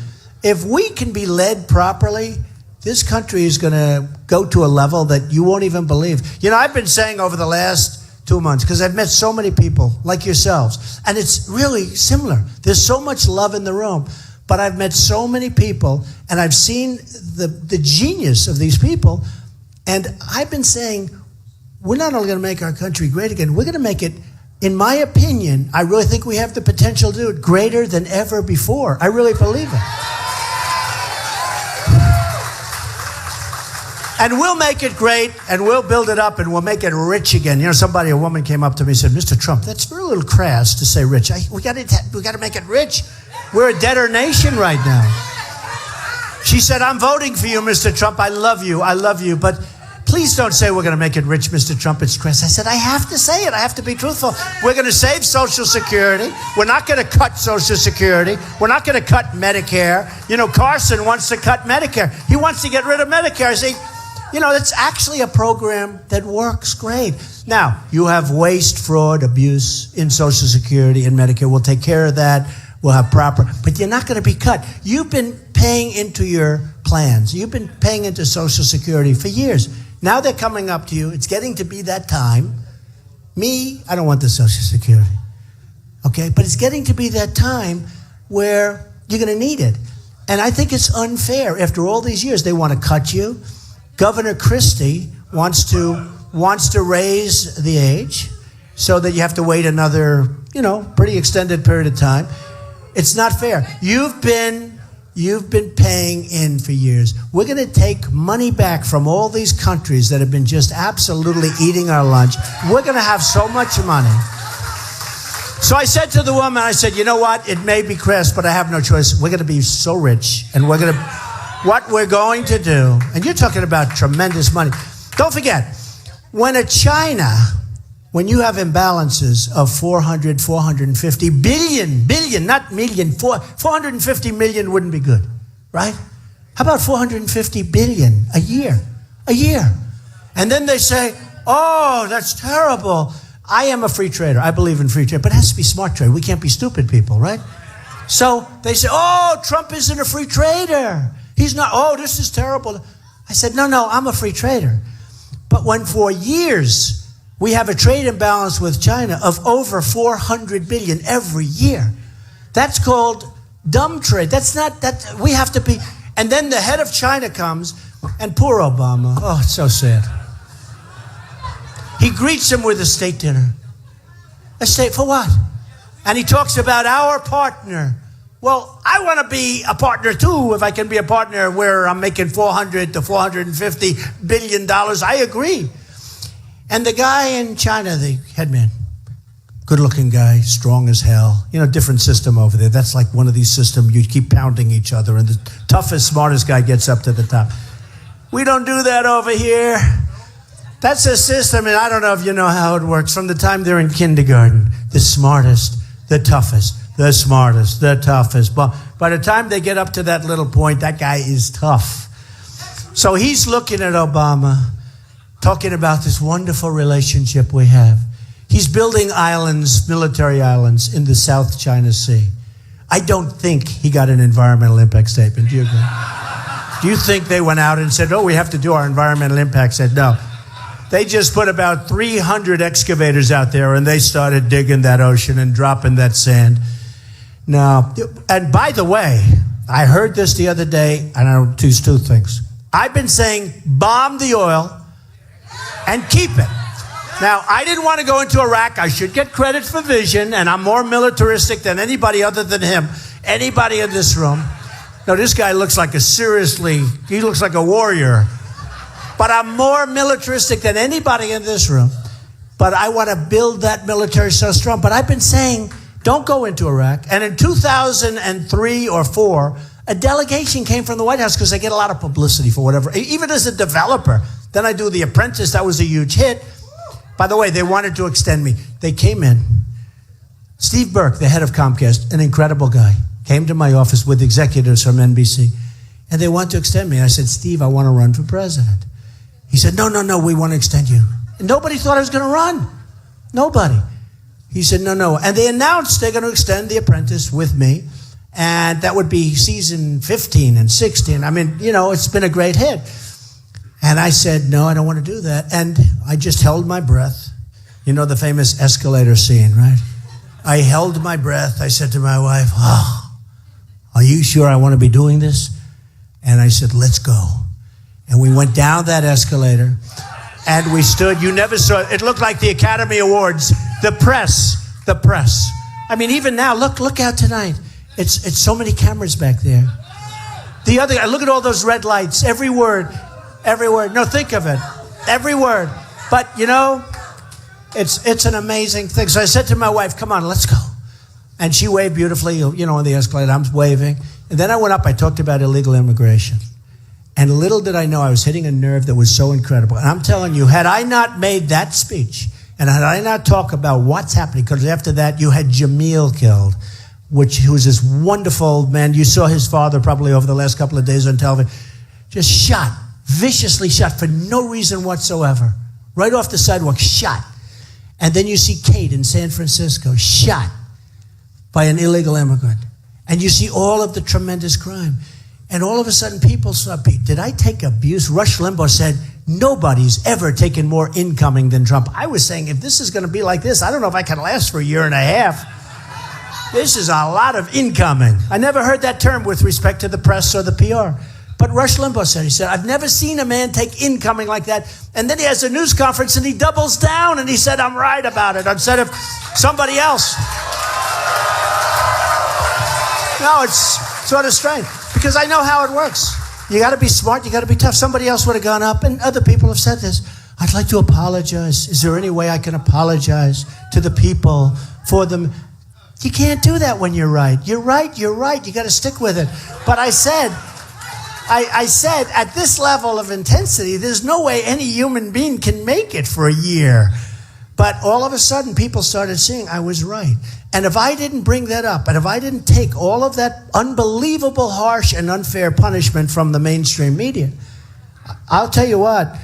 If we can be led properly, this country is going to go to a level that you won't even believe. I've been saying over the last 2 months, because I've met so many people like yourselves, and it's really similar. There's so much love in the room, but I've met so many people, and I've seen the genius of these people, and I've been saying, we're not only going to make our country great again, we're going to make it, in my opinion, I really think we have the potential to do it greater than ever before. I really believe it. And we'll make it great, and we'll build it up, and we'll make it rich again. A woman came up to me and said, Mr. Trump, that's a little crass to say rich. We got to make it rich. We're a debtor nation right now. She said, I'm voting for you, Mr. Trump. I love you, but please don't say we're going to make it rich, Mr. Trump. It's crass. I said, I have to say it. I have to be truthful. We're going to save Social Security. We're not going to cut Social Security. We're not going to cut Medicare. Carson wants to cut Medicare. He wants to get rid of Medicare. I say, it's actually a program that works great. Now, you have waste, fraud, abuse in Social Security and Medicare. We'll take care of that. We'll have proper, but you're not going to be cut. You've been paying into your plans. You've been paying into Social Security for years. Now they're coming up to you. It's getting to be that time. I don't want the Social Security. Okay? But it's getting to be that time where you're going to need it. And I think it's unfair. After all these years, they want to cut you. Governor Christie wants to raise the age so that you have to wait another, pretty extended period of time. It's not fair. You've been paying in for years. We're going to take money back from all these countries that have been just absolutely eating our lunch. We're going to have so much money. So I said to the woman, I said, you know what? It may be crass, but I have no choice. We're going to be so rich, and what we're going to do, and you're talking about tremendous money. Don't forget, when you have imbalances of 450 billion, not million, 450 million wouldn't be good, right? How about 450 billion a year? And then they say, oh, that's terrible. I am a free trader. I believe in free trade, but it has to be smart trade. We can't be stupid people, right? So they say, oh, Trump isn't a free trader. He's not, oh, this is terrible. I said, no, I'm a free trader. But when for years we have a trade imbalance with China of over 400 billion every year, that's called dumb trade. We have to be, and then the head of China comes, and poor Obama, oh, it's so sad. He greets him with a state dinner. A state, for what? And he talks about our partner. Well, I want to be a partner too. If I can be a partner where I'm making $400 to $450 billion, I agree. And the guy in China, the headman, good-looking guy, strong as hell. Different system over there. That's like one of these systems you keep pounding each other, and the toughest, smartest guy gets up to the top. We don't do that over here. That's a system, and I don't know if you know how it works. From the time they're in kindergarten, the smartest, the toughest. The smartest, the toughest. But by the time they get up to that little point, that guy is tough. So he's looking at Obama, talking about this wonderful relationship we have. He's building islands, military islands, in the South China Sea. I don't think he got an environmental impact statement. Do you agree? Do you think they went out and said, oh, we have to do our environmental impact statement? No. They just put about 300 excavators out there, and they started digging that ocean and dropping that sand. Now, and by the way, I heard this the other day, and I'll choose two things. I've been saying bomb the oil and keep it. Now, I didn't want to go into Iraq. I should get credit for vision, and I'm more militaristic than anybody other than him. Anybody in this room. No, this guy looks like he looks like a warrior. But I'm more militaristic than anybody in this room. But I want to build that military so strong. But I've been saying, don't go into Iraq. And in 2003 or 4, a delegation came from the White House because they get a lot of publicity for whatever. Even as a developer. Then I do The Apprentice. That was a huge hit. By the way, they wanted to extend me. They came in. Steve Burke, the head of Comcast, an incredible guy, came to my office with executives from NBC. And they want to extend me. I said, Steve, I want to run for president. He said, no, we want to extend you. Nobody thought I was going to run. Nobody. He said, no. And they announced they're going to extend The Apprentice with me. And that would be season 15 and 16. I mean, it's been a great hit. And I said, no, I don't want to do that. And I just held my breath. You know the famous escalator scene, right? I held my breath. I said to my wife, are you sure I want to be doing this? And I said, let's go. And we went down that escalator. And we stood. You never saw it. It looked like the Academy Awards. The press. I mean, even now, look out tonight. It's so many cameras back there. The other guy, look at all those red lights. Every word. No, think of it. Every word. But, it's an amazing thing. So I said to my wife, come on, let's go. And she waved beautifully, on the escalator. I'm waving. And then I went up. I talked about illegal immigration. And little did I know I was hitting a nerve that was so incredible. And I'm telling you, had I not made that speech, and had I not talked about what's happening, because after that you had Jamil killed, who was this wonderful man. You saw his father probably over the last couple of days on television. Just shot, viciously shot for no reason whatsoever. Right off the sidewalk, shot. And then you see Kate in San Francisco, shot by an illegal immigrant. And you see all of the tremendous crime. And all of a sudden, people start, did I take abuse? Rush Limbaugh said, nobody's ever taken more incoming than Trump. I was saying, if this is going to be like this, I don't know if I can last for a year and a half. This is a lot of incoming. I never heard that term with respect to the press or the PR. But Rush Limbaugh said, he said, I've never seen a man take incoming like that. And then he has a news conference and he doubles down and he said, I'm right about it, instead of somebody else. No, it's sort of strange. Because I know how it works. You got to be smart. You got to be tough. Somebody else would have gone up, and other people have said this. I'd like to apologize. Is there any way I can apologize to the people for them? You can't do that when you're right. You're right. You got to stick with it. But I said, at this level of intensity, there's no way any human being can make it for a year. But all of a sudden, people started seeing I was right. And if I didn't bring that up, and if I didn't take all of that unbelievable, harsh, and unfair punishment from the mainstream media, I'll tell you what,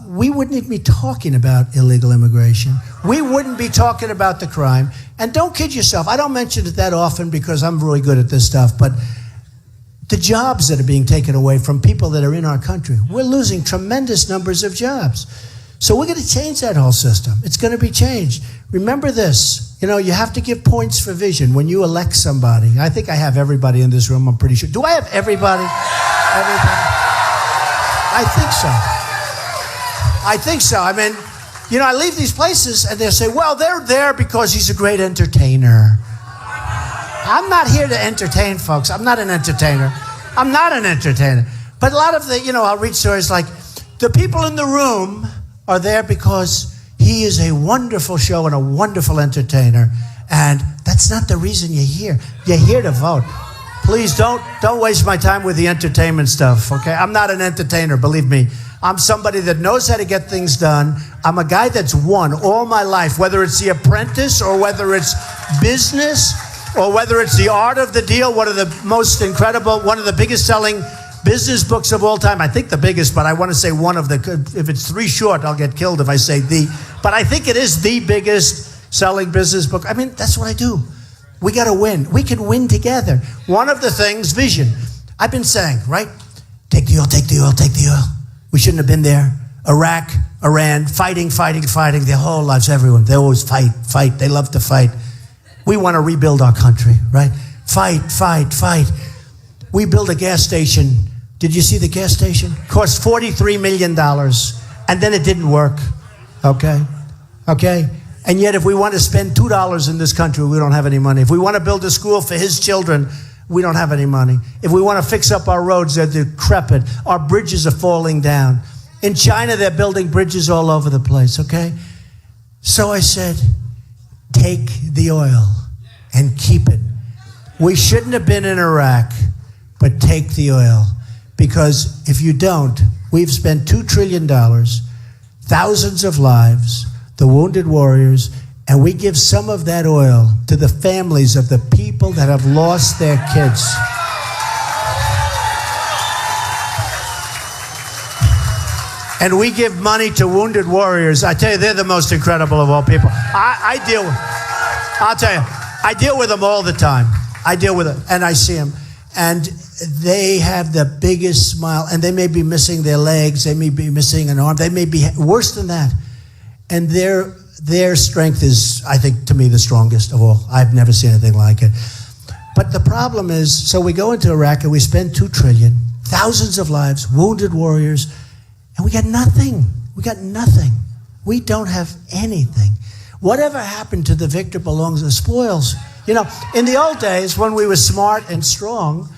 we wouldn't even be talking about illegal immigration. We wouldn't be talking about the crime. And don't kid yourself. I don't mention it that often because I'm really good at this stuff, but the jobs that are being taken away from people that are in our country, we're losing tremendous numbers of jobs. So we're going to change that whole system. It's going to be changed. Remember this. You have to give points for vision when you elect somebody. I think I have everybody in this room, I'm pretty sure. Do I have everybody? I think so. I mean, I leave these places and they'll say, well, they're there because he's a great entertainer. I'm not here to entertain, folks. I'm not an entertainer. But a lot of I'll read stories like, the people in the room are there because he is a wonderful show and a wonderful entertainer. And that's not the reason you're here. You're here to vote. Please don't waste my time with the entertainment stuff, okay? I'm not an entertainer, believe me. I'm somebody that knows how to get things done. I'm a guy that's won all my life, whether it's The Apprentice or whether it's business or whether it's The Art of the Deal, one of the biggest selling business books of all time. I think the biggest, but I want to say one of the, if it's three short, I'll get killed if I say the. But I think it is the biggest selling business book. I mean, that's what I do. We got to win. We can win together. One of the things, vision. I've been saying, right? Take the oil, take the oil, take the oil. We shouldn't have been there. Iraq, Iran, fighting their whole lives, everyone. They always fight. They love to fight. We want to rebuild our country, right? Fight. We built a gas station. Did you see the gas station? Cost $43 million. And then it didn't work. Okay? And yet if we want to spend $2 in this country, we don't have any money. If we want to build a school for his children, we don't have any money. If we want to fix up our roads, they're decrepit. Our bridges are falling down. In China, they're building bridges all over the place, okay? So I said, take the oil and keep it. We shouldn't have been in Iraq, but take the oil. Because if you don't, we've spent $2 trillion, thousands of lives, the wounded warriors, and we give some of that oil to the families of the people that have lost their kids. and we give money to wounded warriors. I tell you, they're the most incredible of all people. I'll tell you, I deal with them all the time. I deal with them, and I see them. And they have the biggest smile, and they may be missing their legs, they may be missing an arm, they may be worse than that. And their strength is, I think, to me, the strongest of all. I've never seen anything like it. But the problem is, so we go into Iraq and we spend $2 trillion, thousands of lives, wounded warriors, and we got nothing. We got nothing. We don't have anything. Whatever happened to the victor belongs to the spoils. You know, in the old days when we were smart and strong,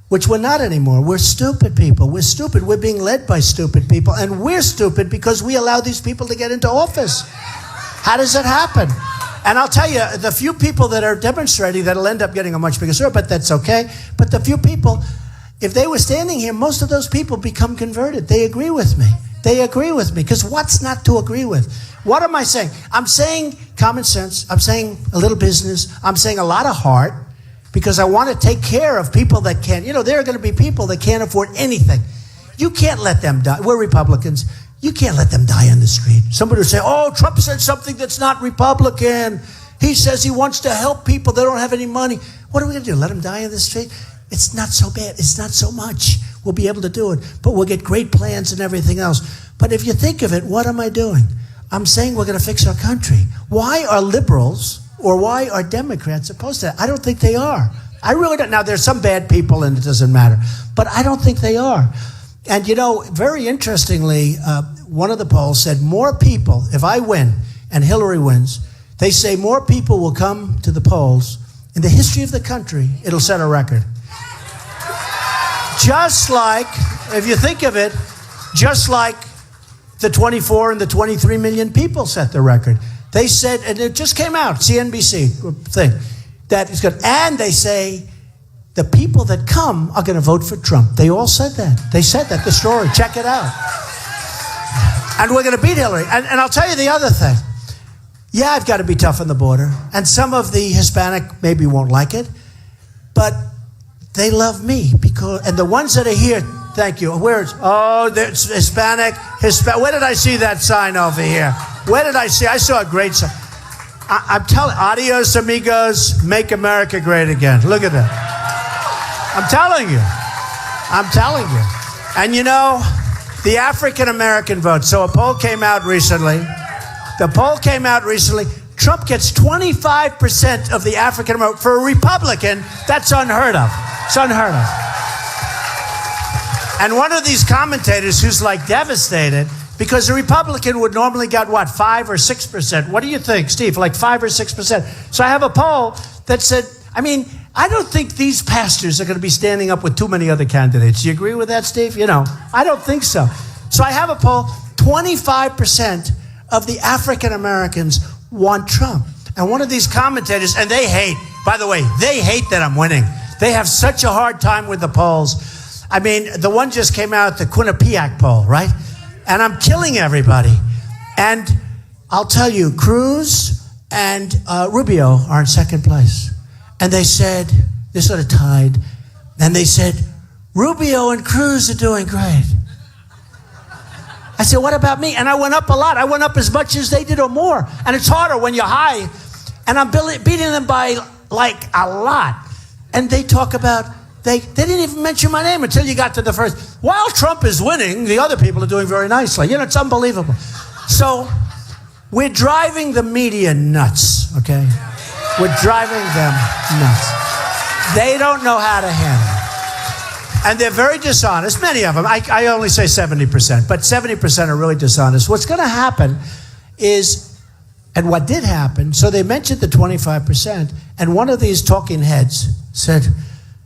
which we're not anymore, we're stupid people. We're stupid. We're being led by stupid people, and we're stupid because we allow these people to get into office. How does it happen? And I'll tell you, the few people that are demonstrating that'll end up getting a much bigger sword, but that's okay. But the few people, if they were standing here, most of those people become converted. They agree with me. They agree with me, because what's not to agree with? What am I saying? I'm saying common sense. I'm saying a little business. I'm saying a lot of heart, because I want to take care of people that can't. You know, there are going to be people that can't afford anything. You can't let them die. We're Republicans. You can't let them die on the street. Somebody will say, oh, Trump said something that's not Republican. He says he wants to help people that don't have any money. What are we going to do? Let them die on the street? It's not so bad. It's not so much. We'll be able to do it. But we'll get great plans and everything else. But if you think of it, what am I doing? I'm saying we're going to fix our country. Why are liberals or why are Democrats opposed to that? I don't think they are. I really don't. Now, there's some bad people and it doesn't matter. But I don't think they are. And, you know, very interestingly, one of the polls said more people, if I win and Hillary wins, they say more people will come to the polls. In the history of the country, it'll set a record. Just like, if you think of it, just like the 24 and the 23 million people set the record. They said, and it just came out, CNBC thing, that is good. And they say the people that come are going to vote for Trump. They all said that. They said that, the story. Check it out. And we're going to beat Hillary. And I'll tell you the other thing. Yeah, I've got to be tough on the border. And some of the Hispanic maybe won't like it. But they love me because, and the ones that are here, thank you. Where's, oh, there's Hispanic. Where did I see that sign over here? Where did I see? I saw a great sign. I'm telling, adios amigos, make America great again. Look at that. I'm telling you. I'm telling you. And you know, the African American vote. So a poll came out recently. Trump gets 25% of the African American. For a Republican, that's unheard of. It's unheard of. And one of these commentators who's like devastated, because a Republican would normally get what, 5 or 6%. What do you think, Steve? Like 5 or 6%. So I have a poll that said, I mean, I don't think these pastors are going to be standing up with too many other candidates. Do you agree with that, Steve? You know, I don't think so. So I have a poll, 25% of the African Americans want Trump. And one of these commentators, and they hate, by the way, they hate that I'm winning. They have such a hard time with the polls. I mean, the one just came out, the Quinnipiac poll, right? And I'm killing everybody. And I'll tell you, Cruz and Rubio are in second place. And they said, they sort of tied. And they said, Rubio and Cruz are doing great. I said, what about me? And I went up a lot. I went up as much as they did or more. And it's harder when you're high. And I'm beating them by like a lot. And they talk about, they didn't even mention my name until you got to the first. While Trump is winning, the other people are doing very nicely. You know, it's unbelievable. So we're driving the media nuts, okay? We're driving them nuts. They don't know how to handle it. And they're very dishonest, many of them. I only say 70%, but 70% are really dishonest. What's going to happen is, and what did happen, so they mentioned the 25%, and one of these talking heads said,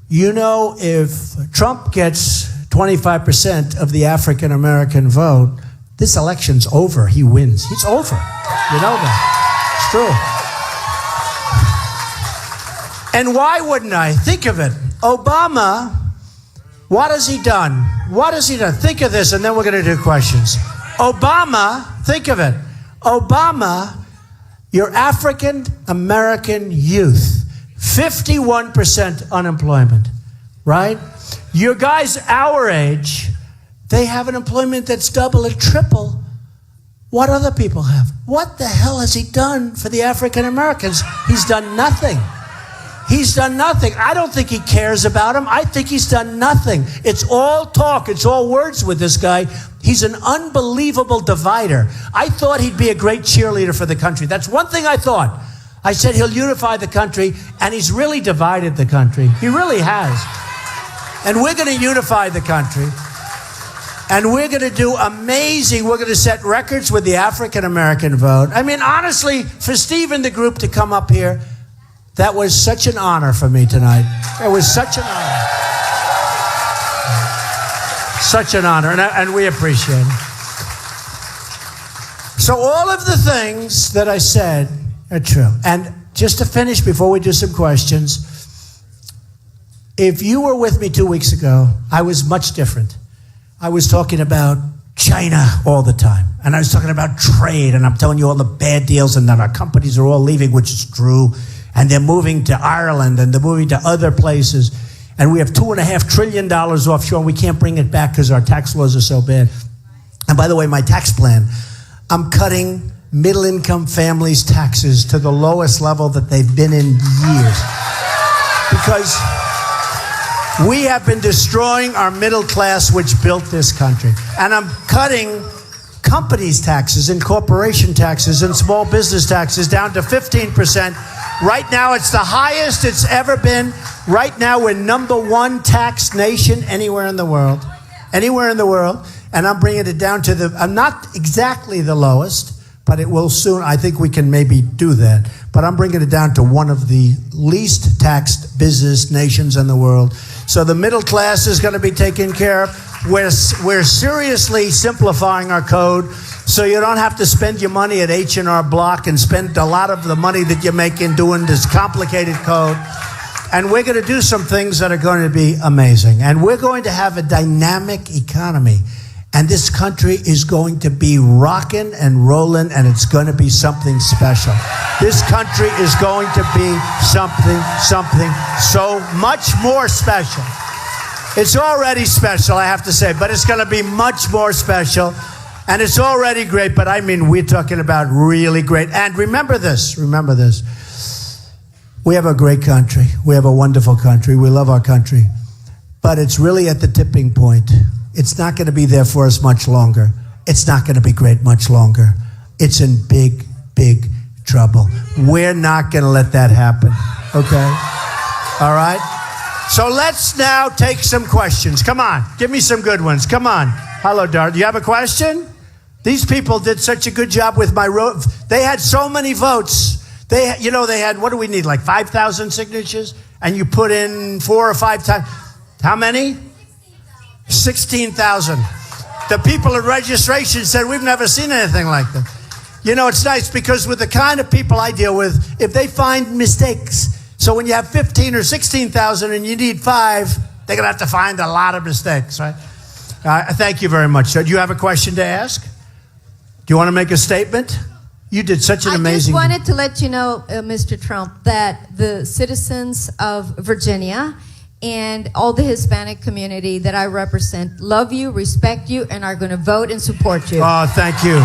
you know, if Trump gets 25% of the African American vote, this election's over. He wins. He's over. You know that. It's true. And why wouldn't I? Think of it. Obama, what has he done? What has he done? Think of this, and then we're going to do questions. Obama, think of it. Obama, your African American youth, 51% unemployment, right? Your guys our age, they have an employment that's double and triple what other people have. What the hell has he done for the African Americans? He's done nothing. He's done nothing. I don't think he cares about them. I think he's done nothing. It's all talk. It's all words with this guy. He's an unbelievable divider. I thought he'd be a great cheerleader for the country. That's one thing I thought. I said he'll unify the country, and he's really divided the country. He really has. And we're going to unify the country. And we're going to do amazing. We're going to set records with the African American vote. I mean, honestly, for Steve and the group to come up here, that was such an honor for me tonight. It was such an honor. Such an honor, and we appreciate it. So all of the things that I said are true. And just to finish before we do some questions, if you were with me 2 weeks ago, I was much different. I was talking about China all the time. And I was talking about trade, and I'm telling you all the bad deals and that our companies are all leaving, which is true. And they're moving to Ireland, and they're moving to other places. And we have $2.5 trillion offshore, and we can't bring it back because our tax laws are so bad. And by the way, my tax plan, I'm cutting middle-income families' taxes to the lowest level that they've been in years. Because we have been destroying our middle class, which built this country. And I'm cutting companies' taxes and corporation taxes and small business taxes down to 15%. Right now, it's the highest it's ever been. Right now, we're #1 taxed nation anywhere in the world. Anywhere in the world. And I'm bringing it down to I'm not exactly the lowest, but it will soon. I think we can maybe do that. But I'm bringing it down to one of the least taxed business nations in the world. So the middle class is going to be taken care of. We're seriously simplifying our code, so you don't have to spend your money at H&R Block and spend a lot of the money that you're making doing this complicated code. And we're going to do some things that are going to be amazing. And we're going to have a dynamic economy. And this country is going to be rocking and rolling, and it's going to be something special. This country is going to be something so much more special. It's already special, I have to say, but it's going to be much more special. And it's already great, but I mean, we're talking about really great. And remember this. We have a great country. We have a wonderful country. We love our country. But it's really at the tipping point. It's not going to be there for us much longer. It's not going to be great much longer. It's in big, big trouble. We're not going to let that happen. Okay? All right? So let's now take some questions. Come on. Give me some good ones. Come on. Hello, Dar. Do you have a question? These people did such a good job with my road. They had so many votes. They had, what do we need, like 5,000 signatures? And you put in 4 or 5 times. How many? 16,000. The people at registration said, we've never seen anything like that. You know, it's nice because with the kind of people I deal with, if they find mistakes, so when you have 15 or 16,000 and you need 5, they're going to have to find a lot of mistakes, right? Thank you very much. So do you have a question to ask? Do you want to make a statement? You did such an amazing... I just wanted to let you know, Mr. Trump, that the citizens of Virginia and all the Hispanic community that I represent love you, respect you, and are going to vote and support you. Oh, thank you.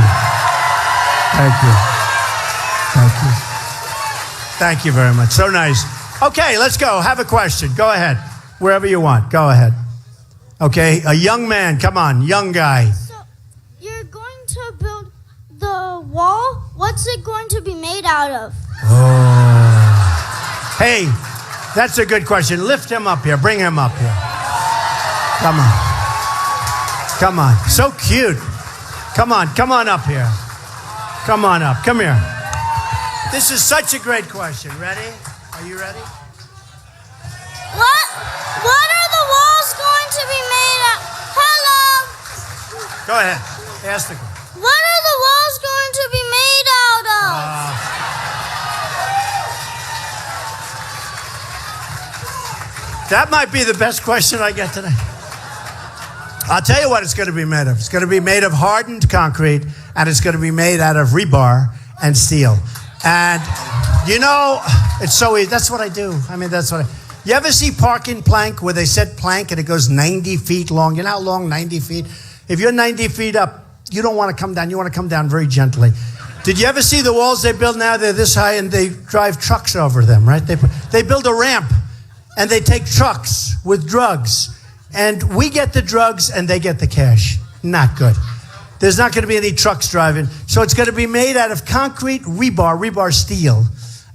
Thank you. Thank you. Thank you very much. So nice. Okay, let's go. Have a question. Go ahead. Wherever you want. Go ahead. Okay, a young man. Come on, young guy. So, you're going to build the wall? What's it going to be made out of? Oh. Hey, that's a good question. Lift him up here. Bring him up here. Come on. Come on. So cute. Come on up here. Come on up. Come here. This is such a great question. Ready? Are you ready? What are the walls going to be made of? Hello? Go ahead. Ask the question. What are the walls going to be made out of? That might be the best question I get today. I'll tell you what it's going to be made of. It's going to be made of hardened concrete, and it's going to be made out of rebar and steel. And, you know, it's so easy. That's what I do. I mean, that's what You ever see parking plank where they set plank and it goes 90 feet long? You know how long 90 feet? If you're 90 feet up, you don't want to come down. You want to come down very gently. Did you ever see the walls they build now? They're this high and they drive trucks over them, right? They build a ramp and they take trucks with drugs. And we get the drugs and they get the cash. Not good. There's not going to be any trucks driving. So it's going to be made out of concrete, rebar steel.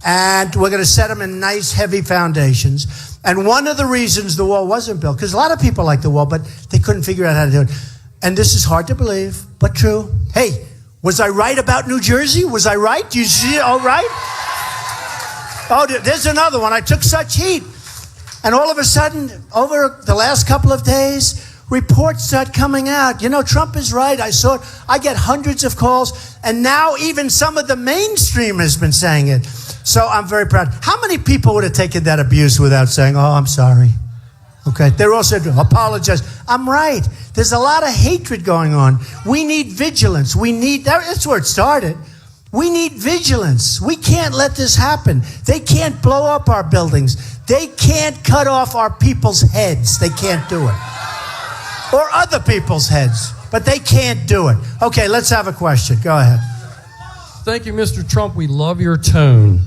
And we're going to set them in nice, heavy foundations. And one of the reasons the wall wasn't built, because a lot of people like the wall, but they couldn't figure out how to do it. And this is hard to believe, but true. Hey, was I right about New Jersey? Was I right? Do you see it all right? Oh, there's another one. I took such heat. And all of a sudden, over the last couple of days, reports start coming out. You know, Trump is right. I saw it. I get hundreds of calls. And now even some of the mainstream has been saying it. So I'm very proud. How many people would have taken that abuse without saying, oh, I'm sorry? Okay. They're all said, apologize. I'm right. There's a lot of hatred going on. We need vigilance. That's where it started. We need vigilance. We can't let this happen. They can't blow up our buildings. They can't cut off our people's heads. They can't do it. Or other people's heads. But they can't do it. Okay, let's have a question. Go ahead. Thank you, Mr. Trump. We love your tone.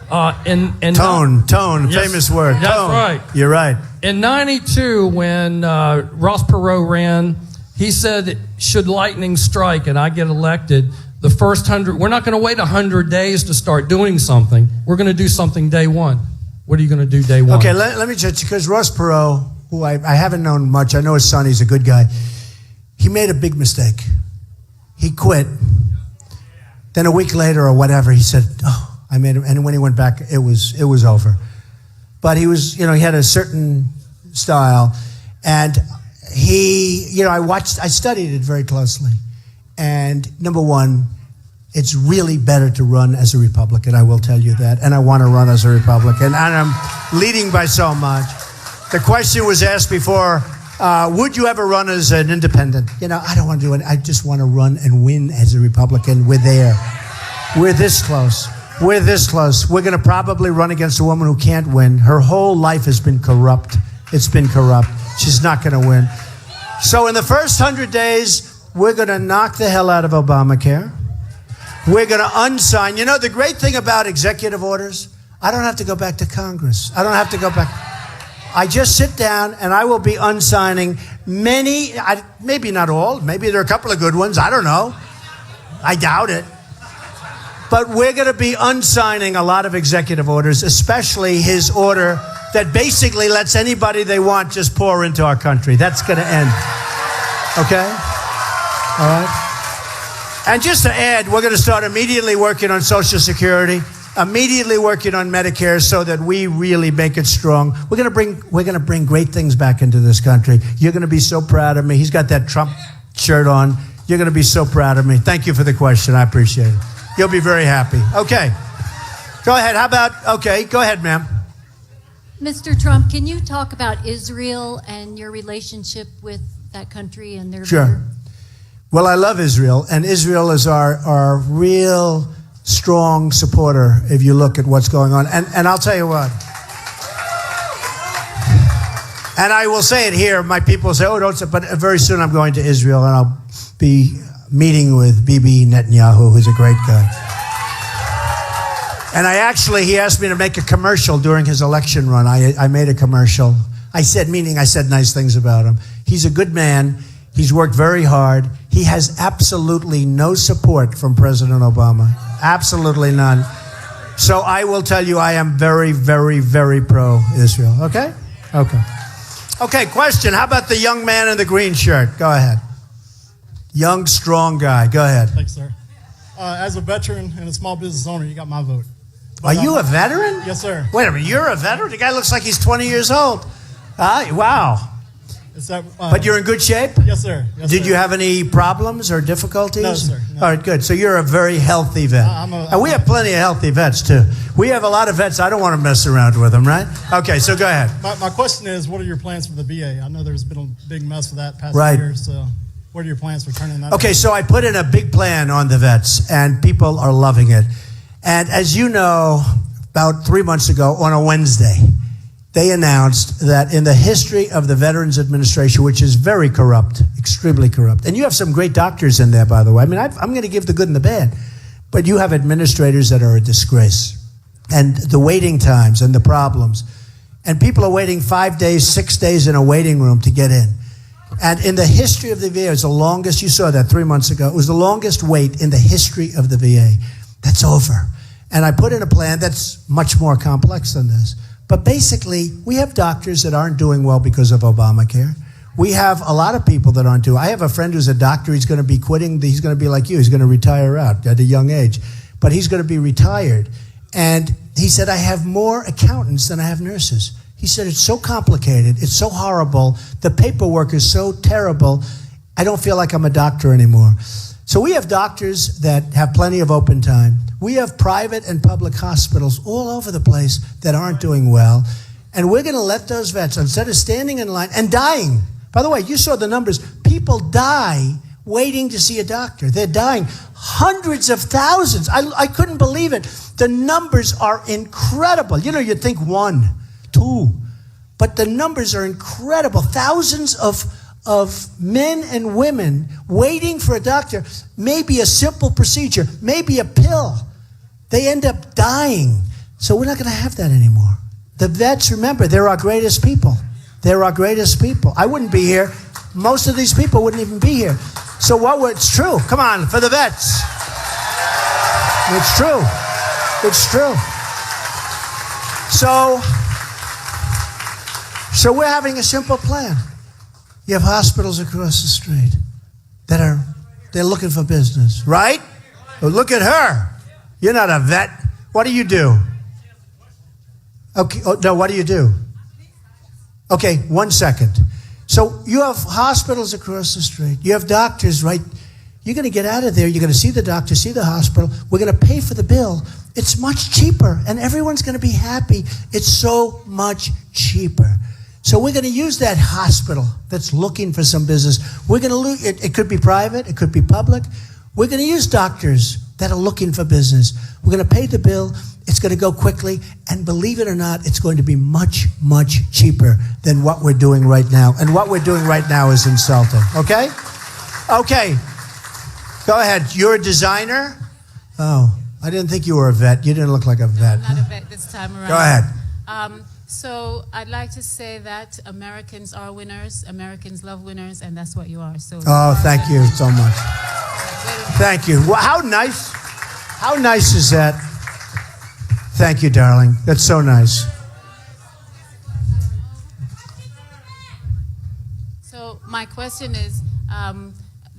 Tone, yes, famous word. That's tone. Right. You're right. In 92, when Ross Perot ran, he said, should lightning strike and I get elected, the first 100, we're not going to wait 100 days to start doing something. We're going to do something day one. What are you going to do day one? Okay, let me judge, because Ross Perot, who I haven't known much, I know his son, he's a good guy. He made a big mistake. He quit. Then a week later or whatever, he said, oh, I made him. And when he went back, it was over. But he was, he had a certain style. And I studied it very closely. And number one, it's really better to run as a Republican. I will tell you that. And I want to run as a Republican. And I'm leading by so much. The question was asked before, would you ever run as an independent? I don't want to do it. I just want to run and win as a Republican. We're there. We're this close. We're this close. We're going to probably run against a woman who can't win. Her whole life has been corrupt. It's been corrupt. She's not going to win. So in the first 100 days, we're going to knock the hell out of Obamacare. We're going to unsign. The great thing about executive orders, I don't have to go back to Congress. I don't have to go back. I just sit down and I will be unsigning many, maybe not all, maybe there are a couple of good ones. I don't know. I doubt it. But we're going to be unsigning a lot of executive orders, especially his order that basically lets anybody they want just pour into our country. That's going to end. Okay? All right? And just to add, we're going to start immediately working on Social Security, immediately working on Medicare so that we really make it strong. We're going to bring great things back into this country. You're going to be so proud of me. He's got that Trump shirt on. You're going to be so proud of me. Thank you for the question. I appreciate it. You'll be very happy. Okay. Go ahead. Go ahead, ma'am. Mr. Trump, can you talk about Israel and your relationship with that country and their Sure. leader? Well, I love Israel, and Israel is our real strong supporter if you look at what's going on. And I'll tell you what. And I will say it here. My people say, oh, don't say, but very soon I'm going to Israel, and I'll be meeting with Bibi Netanyahu, who's a great guy. And he asked me to make a commercial during his election run. I made a commercial. I said nice things about him. He's a good man. He's worked very hard. He has absolutely no support from President Obama. Absolutely none. So I will tell you, I am very, very, very pro-Israel. Okay? Okay. Okay, question. How about the young man in the green shirt? Go ahead. Young, strong guy. Go ahead. Thanks, sir. As a veteran and a small business owner, you got my vote. Are you a veteran? Yes, sir. Wait a minute. You're a veteran? The guy looks like he's 20 years old. Wow. But you're in good shape? Yes, sir. Yes, Did sir. you have any problems or difficulties? No, sir. No. All right, good. So you're a very healthy vet. And we have plenty of healthy vets, too. We have a lot of vets. I don't want to mess around with them, right? Okay, so go ahead. My question is, what are your plans for the VA? I know there's been a big mess with that past Right. year, so what are your plans for turning that Okay, around? so I put in a big plan on the vets, and people are loving it. And as you know, about 3 months ago on a Wednesday, they announced that in the history of the Veterans Administration, which is very corrupt, extremely corrupt, and you have some great doctors in there, by the way. I mean, I'm going to give the good and the bad, but you have administrators that are a disgrace. And the waiting times and the problems. And people are waiting 5 days, 6 days in a waiting room to get in. And in the history of the VA, it's the longest, you saw that 3 months ago, it was the longest wait in the history of the VA. That's over. And I put in a plan that's much more complex than this. But basically, we have doctors that aren't doing well because of Obamacare. We have a lot of people that aren't doing. I have a friend who's a doctor. He's going to be quitting. He's going to be like you. He's going to retire out at a young age. But he's going to be retired. And he said, I have more accountants than I have nurses. He said, it's so complicated. It's so horrible. The paperwork is so terrible. I don't feel like I'm a doctor anymore. So we have doctors that have plenty of open time. We have private and public hospitals all over the place that aren't doing well. And we're going to let those vets, instead of standing in line and dying. By the way, you saw the numbers. People die waiting to see a doctor. They're dying. Hundreds of thousands. I couldn't believe it. The numbers are incredible. You know, you'd think 1, 2. But the numbers are incredible. Thousands of men and women waiting for a doctor. Maybe a simple procedure. Maybe a pill. They end up dying. So we're not going to have that anymore. The vets, remember, they're our greatest people. They're our greatest people. I wouldn't be here. Most of these people wouldn't even be here. So it's true. Come on, for the vets. It's true. It's true. So we're having a simple plan. You have hospitals across the street they're looking for business, right? Well, look at her. You're not a vet. What do you do? Okay. Oh, no, what do you do? Okay, 1 second. So you have hospitals across the street. You have doctors, right? You're going to get out of there. You're going to see the doctor, see the hospital. We're going to pay for the bill. It's much cheaper, and everyone's going to be happy. It's so much cheaper. So we're going to use that hospital that's looking for some business. We're going to it could be private. It could be public. We're going to use doctors that are looking for business. We're going to pay the bill. It's going to go quickly. And believe it or not, it's going to be much, much cheaper than what we're doing right now. And what we're doing right now is insulting. Okay? Okay. Go ahead. You're a designer? Oh, I didn't think you were a vet. You didn't look like a vet. No, I'm not a vet this time around. Go ahead. So I'd like to say that Americans are winners. Americans love winners, and that's what you are. So. Oh, thank you so much. Thank you. Well, how nice. How nice is that? Thank you, darling. That's so nice. So my question is,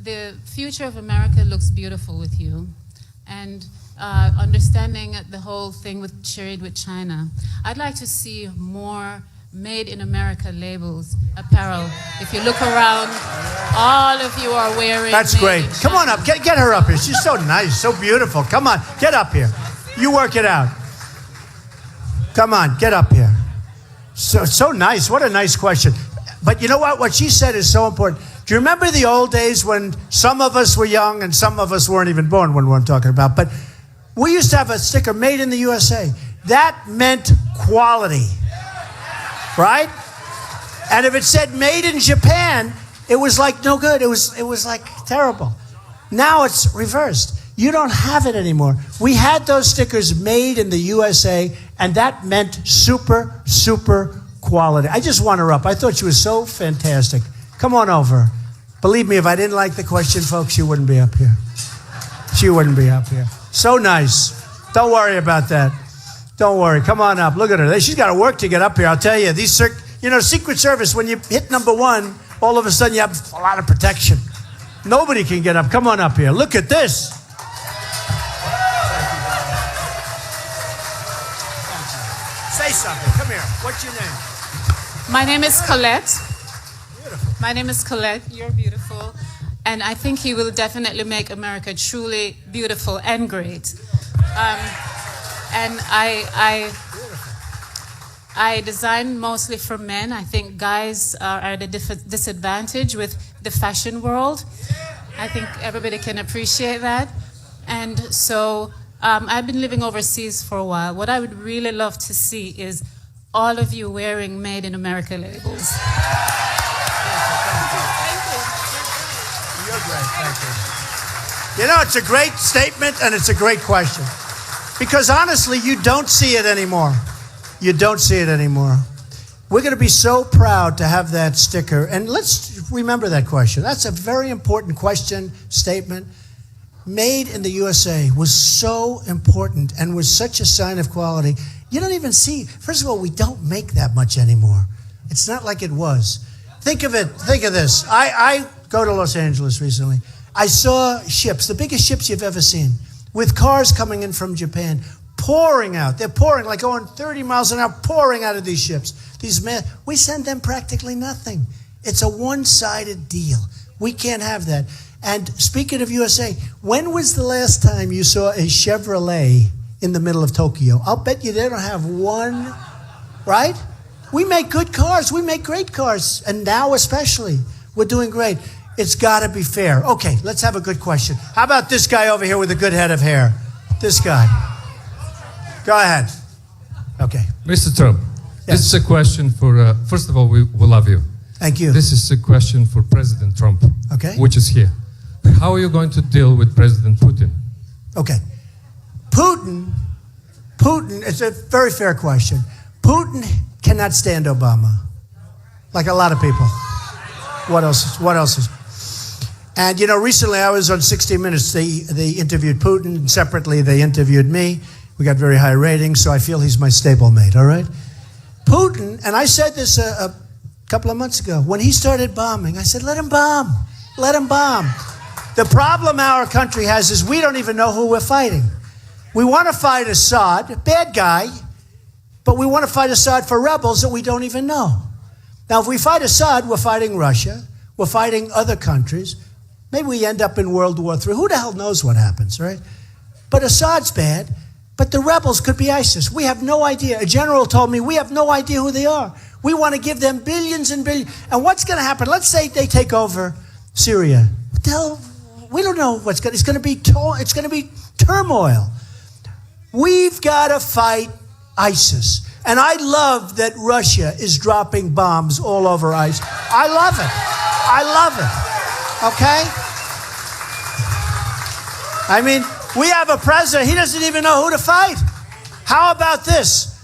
the future of America looks beautiful with you. And understanding the whole thing with trade with China, I'd like to see more made in America labels, apparel. If you look around, all of you are wearing. That's great. Come on up. Get her up here. She's so nice, so beautiful. Come on, get up here. You work it out. Come on, get up here. So nice. What a nice question. But you know what? What she said is so important. Do you remember the old days when some of us were young and some of us weren't even born when I'm talking about? But we used to have a sticker, made in the USA. That meant quality, right? And if it said made in Japan, it was like no good. It was like terrible. Now it's reversed. You don't have it anymore. We had those stickers made in the USA, and that meant super, super quality. I just want her up. I thought she was so fantastic. Come on over. Believe me, if I didn't like the question, folks, she wouldn't be up here. She wouldn't be up here. So nice. Don't worry about that. Don't worry. Come on up. Look at her. She's got to work to get up here. I'll tell you. Secret Service, when you hit number 1, all of a sudden you have a lot of protection. Nobody can get up. Come on up here. Look at this. Say something. Come here. What's your name? My name is Colette. Beautiful. My name is Colette. You're beautiful. And I think he will definitely make America truly beautiful and great. And I design mostly for men. I think guys are at a disadvantage with the fashion world. I think everybody can appreciate that. And so I've been living overseas for a while. What I would really love to see is all of you wearing Made in America labels. You're great. Thank you. You know, it's a great statement and it's a great question. Because honestly, you don't see it anymore. You don't see it anymore. We're going to be so proud to have that sticker. And let's remember that question. That's a very important question, statement. Made in the USA was so important and was such a sign of quality. You don't even see, first of all, we don't make that much anymore. It's not like it was. Think of it, think of this. I go to Los Angeles recently. I saw ships, the biggest ships you've ever seen, with cars coming in from Japan, pouring out. They're pouring, like going 30 miles an hour, pouring out of these ships. These men, we send them practically nothing. It's a one-sided deal. We can't have that. And speaking of USA, when was the last time you saw a Chevrolet in the middle of Tokyo? I'll bet you they don't have one, right? We make good cars. We make great cars. And now especially, we're doing great. It's got to be fair. Okay, let's have a good question. How about this guy over here with a good head of hair? This guy. Go ahead. Okay. Mr. Trump, Yes. this is a question for, first of all, we love you. Thank you. This is a question for President Trump, Okay. which is here. How are you going to deal with President Putin? Okay. Putin, it's a very fair question. Putin cannot stand Obama, like a lot of people. What else is? And, you know, recently I was on 60 Minutes. They interviewed Putin, and separately they interviewed me. We got very high ratings, so I feel he's my stablemate, all right? Putin, and I said this a couple of months ago, when he started bombing, I said, let him bomb. Let him bomb. The problem our country has is we don't even know who we're fighting. We want to fight Assad, bad guy, but we want to fight Assad for rebels that we don't even know. Now, if we fight Assad, we're fighting Russia, we're fighting other countries. Maybe we end up in World War III. Who the hell knows what happens, right? But Assad's bad, but the rebels could be ISIS. We have no idea. A general told me we have no idea who they are. We want to give them billions and billions. And what's going to happen? Let's say they take over Syria. What the hell? We don't know what's going to. It's going to be turmoil. We've got to fight ISIS. And I love that Russia is dropping bombs all over ISIS. I love it. I love it. Okay? I mean, we have a president, he doesn't even know who to fight. How about this?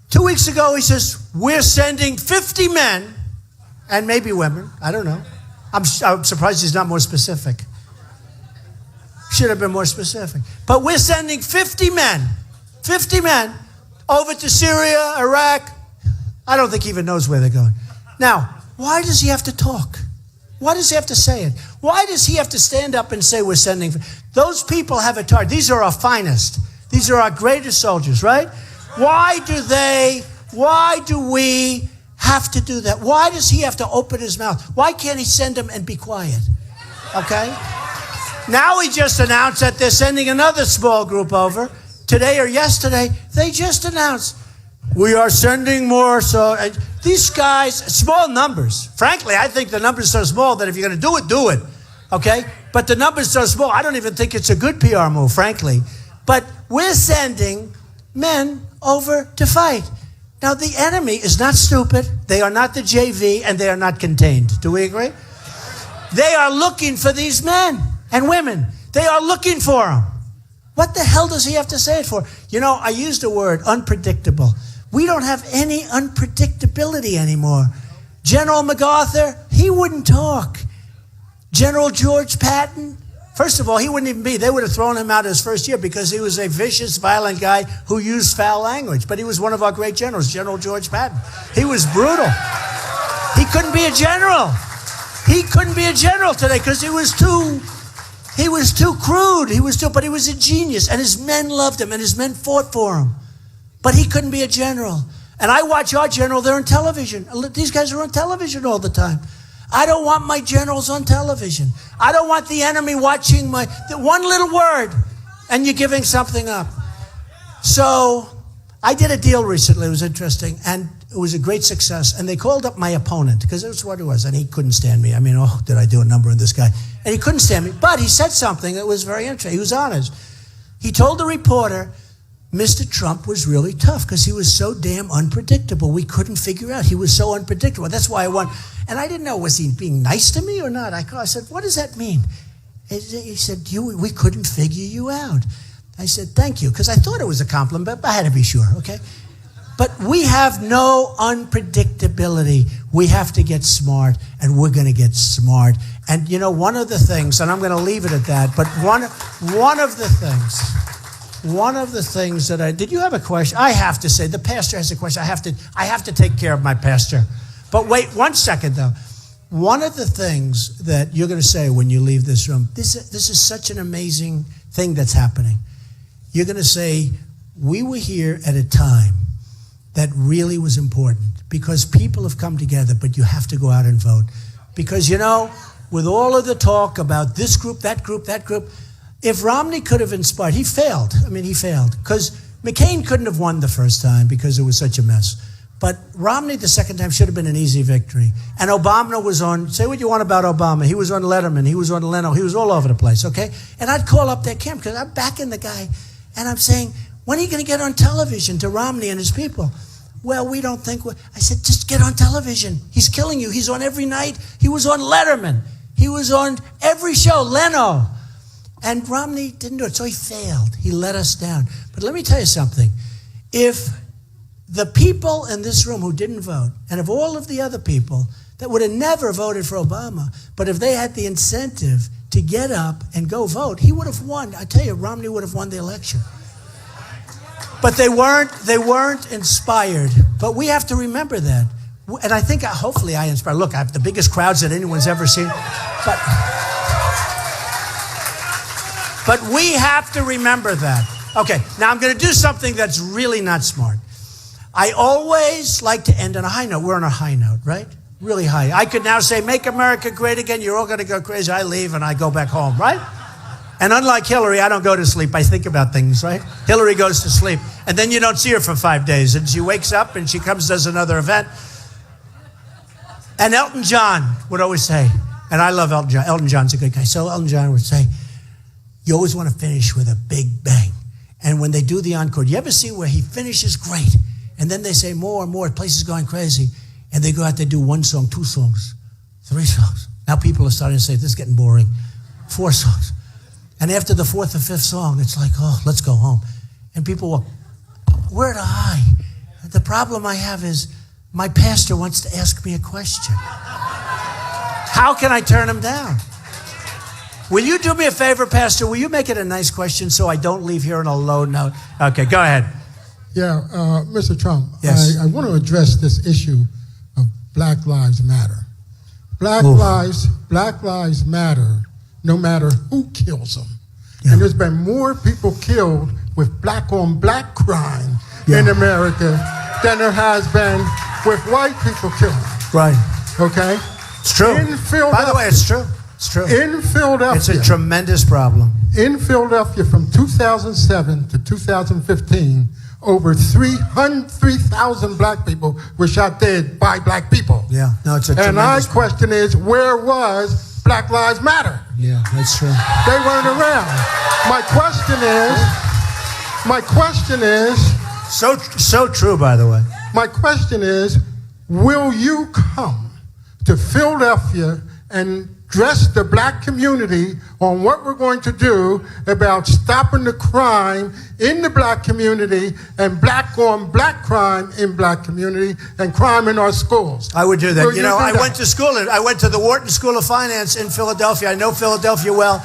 2 weeks ago, he says, we're sending 50 men, and maybe women, I don't know. I'm surprised he's not more specific. Should have been more specific. But we're sending 50 men over to Syria, Iraq. I don't think he even knows where they're going. Now, why does he have to talk? Why does he have to say it? Why does he have to stand up and say we're sending? Those people have a target. These are our finest. These are our greatest soldiers, right? Why do we have to do that? Why does he have to open his mouth? Why can't he send them and be quiet? Okay? Now he just announced that they're sending another small group over. Today or yesterday, they just announced, we are sending more. So these guys, small numbers. Frankly, I think the numbers are so small that if you're going to do it. Okay? But the numbers are so small, I don't even think it's a good PR move, frankly. But we're sending men over to fight. Now, the enemy is not stupid. They are not the JV, and they are not contained. Do we agree? They are looking for these men and women. They are looking for them. What the hell does he have to say it for? You know, I used the word unpredictable. We don't have any unpredictability anymore. General MacArthur, he wouldn't talk. General George Patton, first of all, he wouldn't even be. They would have thrown him out his first year because he was a vicious, violent guy who used foul language. But he was one of our great generals, General George Patton. He was brutal. He couldn't be a general. He couldn't be a general today because he was too crude. But he was a genius, and his men loved him, and his men fought for him. But he couldn't be a general. And I watch our general, they're on television. These guys are on television all the time. I don't want my generals on television. I don't want the enemy watching one little word, and you're giving something up. So I did a deal recently. It was interesting, and it was a great success. And they called up my opponent, because that's what it was, and he couldn't stand me. I mean, did I do a number on this guy? And he couldn't stand me. But he said something that was very interesting. He was honest. He told the reporter, Mr. Trump was really tough because he was so damn unpredictable. We couldn't figure out. He was so unpredictable. That's why I won. And I didn't know, was he being nice to me or not? I said, what does that mean? He said, we couldn't figure you out. I said, thank you, because I thought it was a compliment, but I had to be sure, okay? But we have no unpredictability. We have to get smart, and we're going to get smart. And, you know, one of the things, and I'm going to leave it at that, but one of the things that did you have a question? I have to say, the pastor has a question. I have to take care of my pastor. But wait 1 second, though. One of the things that you're going to say when you leave this room, this is such an amazing thing that's happening. You're going to say, we were here at a time that really was important because people have come together, but you have to go out and vote. Because, you know, with all of the talk about this group, that group, if Romney could have inspired, he failed. I mean, he failed. Because McCain couldn't have won the first time because it was such a mess. But Romney the second time should have been an easy victory. And Obama was on, say what you want about Obama. He was on Letterman. He was on Leno. He was all over the place, okay? And I'd call up that camp because I'm backing the guy. And I'm saying, when are you going to get on television to Romney and his people? Well, we don't think. I said, just get on television. He's killing you. He's on every night. He was on Letterman. He was on every show, Leno. And Romney didn't do it, so he failed. He let us down. But let me tell you something. If the people in this room who didn't vote, and of all of the other people that would have never voted for Obama, but if they had the incentive to get up and go vote, he would have won. I tell you, Romney would have won the election. But they weren't inspired. But we have to remember that. And I think, hopefully I inspire. Look, I have the biggest crowds that anyone's ever seen. But we have to remember that. Okay, now I'm going to do something that's really not smart. I always like to end on a high note. We're on a high note, right? Really high. I could now say, make America great again. You're all going to go crazy. I leave and I go back home, right? And unlike Hillary, I don't go to sleep. I think about things, right? Hillary goes to sleep. And then you don't see her for 5 days. And she wakes up and she comes, does another event. And Elton John would always say, and I love Elton John. Elton John's a good guy. So Elton John would say, you always want to finish with a big bang. And when they do the encore, do you ever see where he finishes great? And then they say more and more, the place is going crazy. And they go out, they do 1 song, 2 songs, 3 songs. Now people are starting to say, this is getting boring. 4 songs. And after the 4th or 5th song, it's like, oh, let's go home. And people walk, where to high? The problem I have is my pastor wants to ask me a question. How can I turn him down? Will you do me a favor, Pastor? Will you make it a nice question so I don't leave here on a low note? Okay, go ahead. Yeah, Mr. Trump, yes. I want to address this issue of Black Lives Matter. Black Lives Matter, no matter who kills them. Yeah. And there's been more people killed with black-on-black crime in America than there has been with white people killed. Right. Okay? It's true. By the way, it's true. It's true. In Philadelphia. It's a tremendous problem. In Philadelphia from 2007 to 2015, over 3,000 black people were shot dead by black people. Yeah, no, it's a tremendous And my question is, where was Black Lives Matter? Yeah, that's true. They weren't around. My question is, so true, by the way. My question is, will you come to Philadelphia and address the black community on what we're going to do about stopping the crime in the black community and black-on-black crime in black community and crime in our schools? I would do that. Will I went to school. I went to the Wharton School of Finance in Philadelphia. I know Philadelphia well.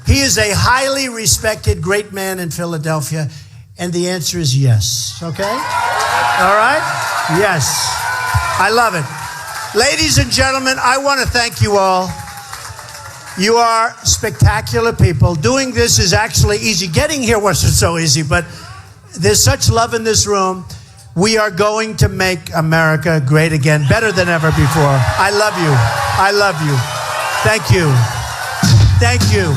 He is a highly respected, great man in Philadelphia. And the answer is yes. Okay? All right? Yes. I love it. Ladies and gentlemen, I want to thank you all. You are spectacular people. Doing this is actually easy. Getting here wasn't so easy, but there's such love in this room. We are going to make America great again, better than ever before. I love you. I love you. Thank you. Thank you.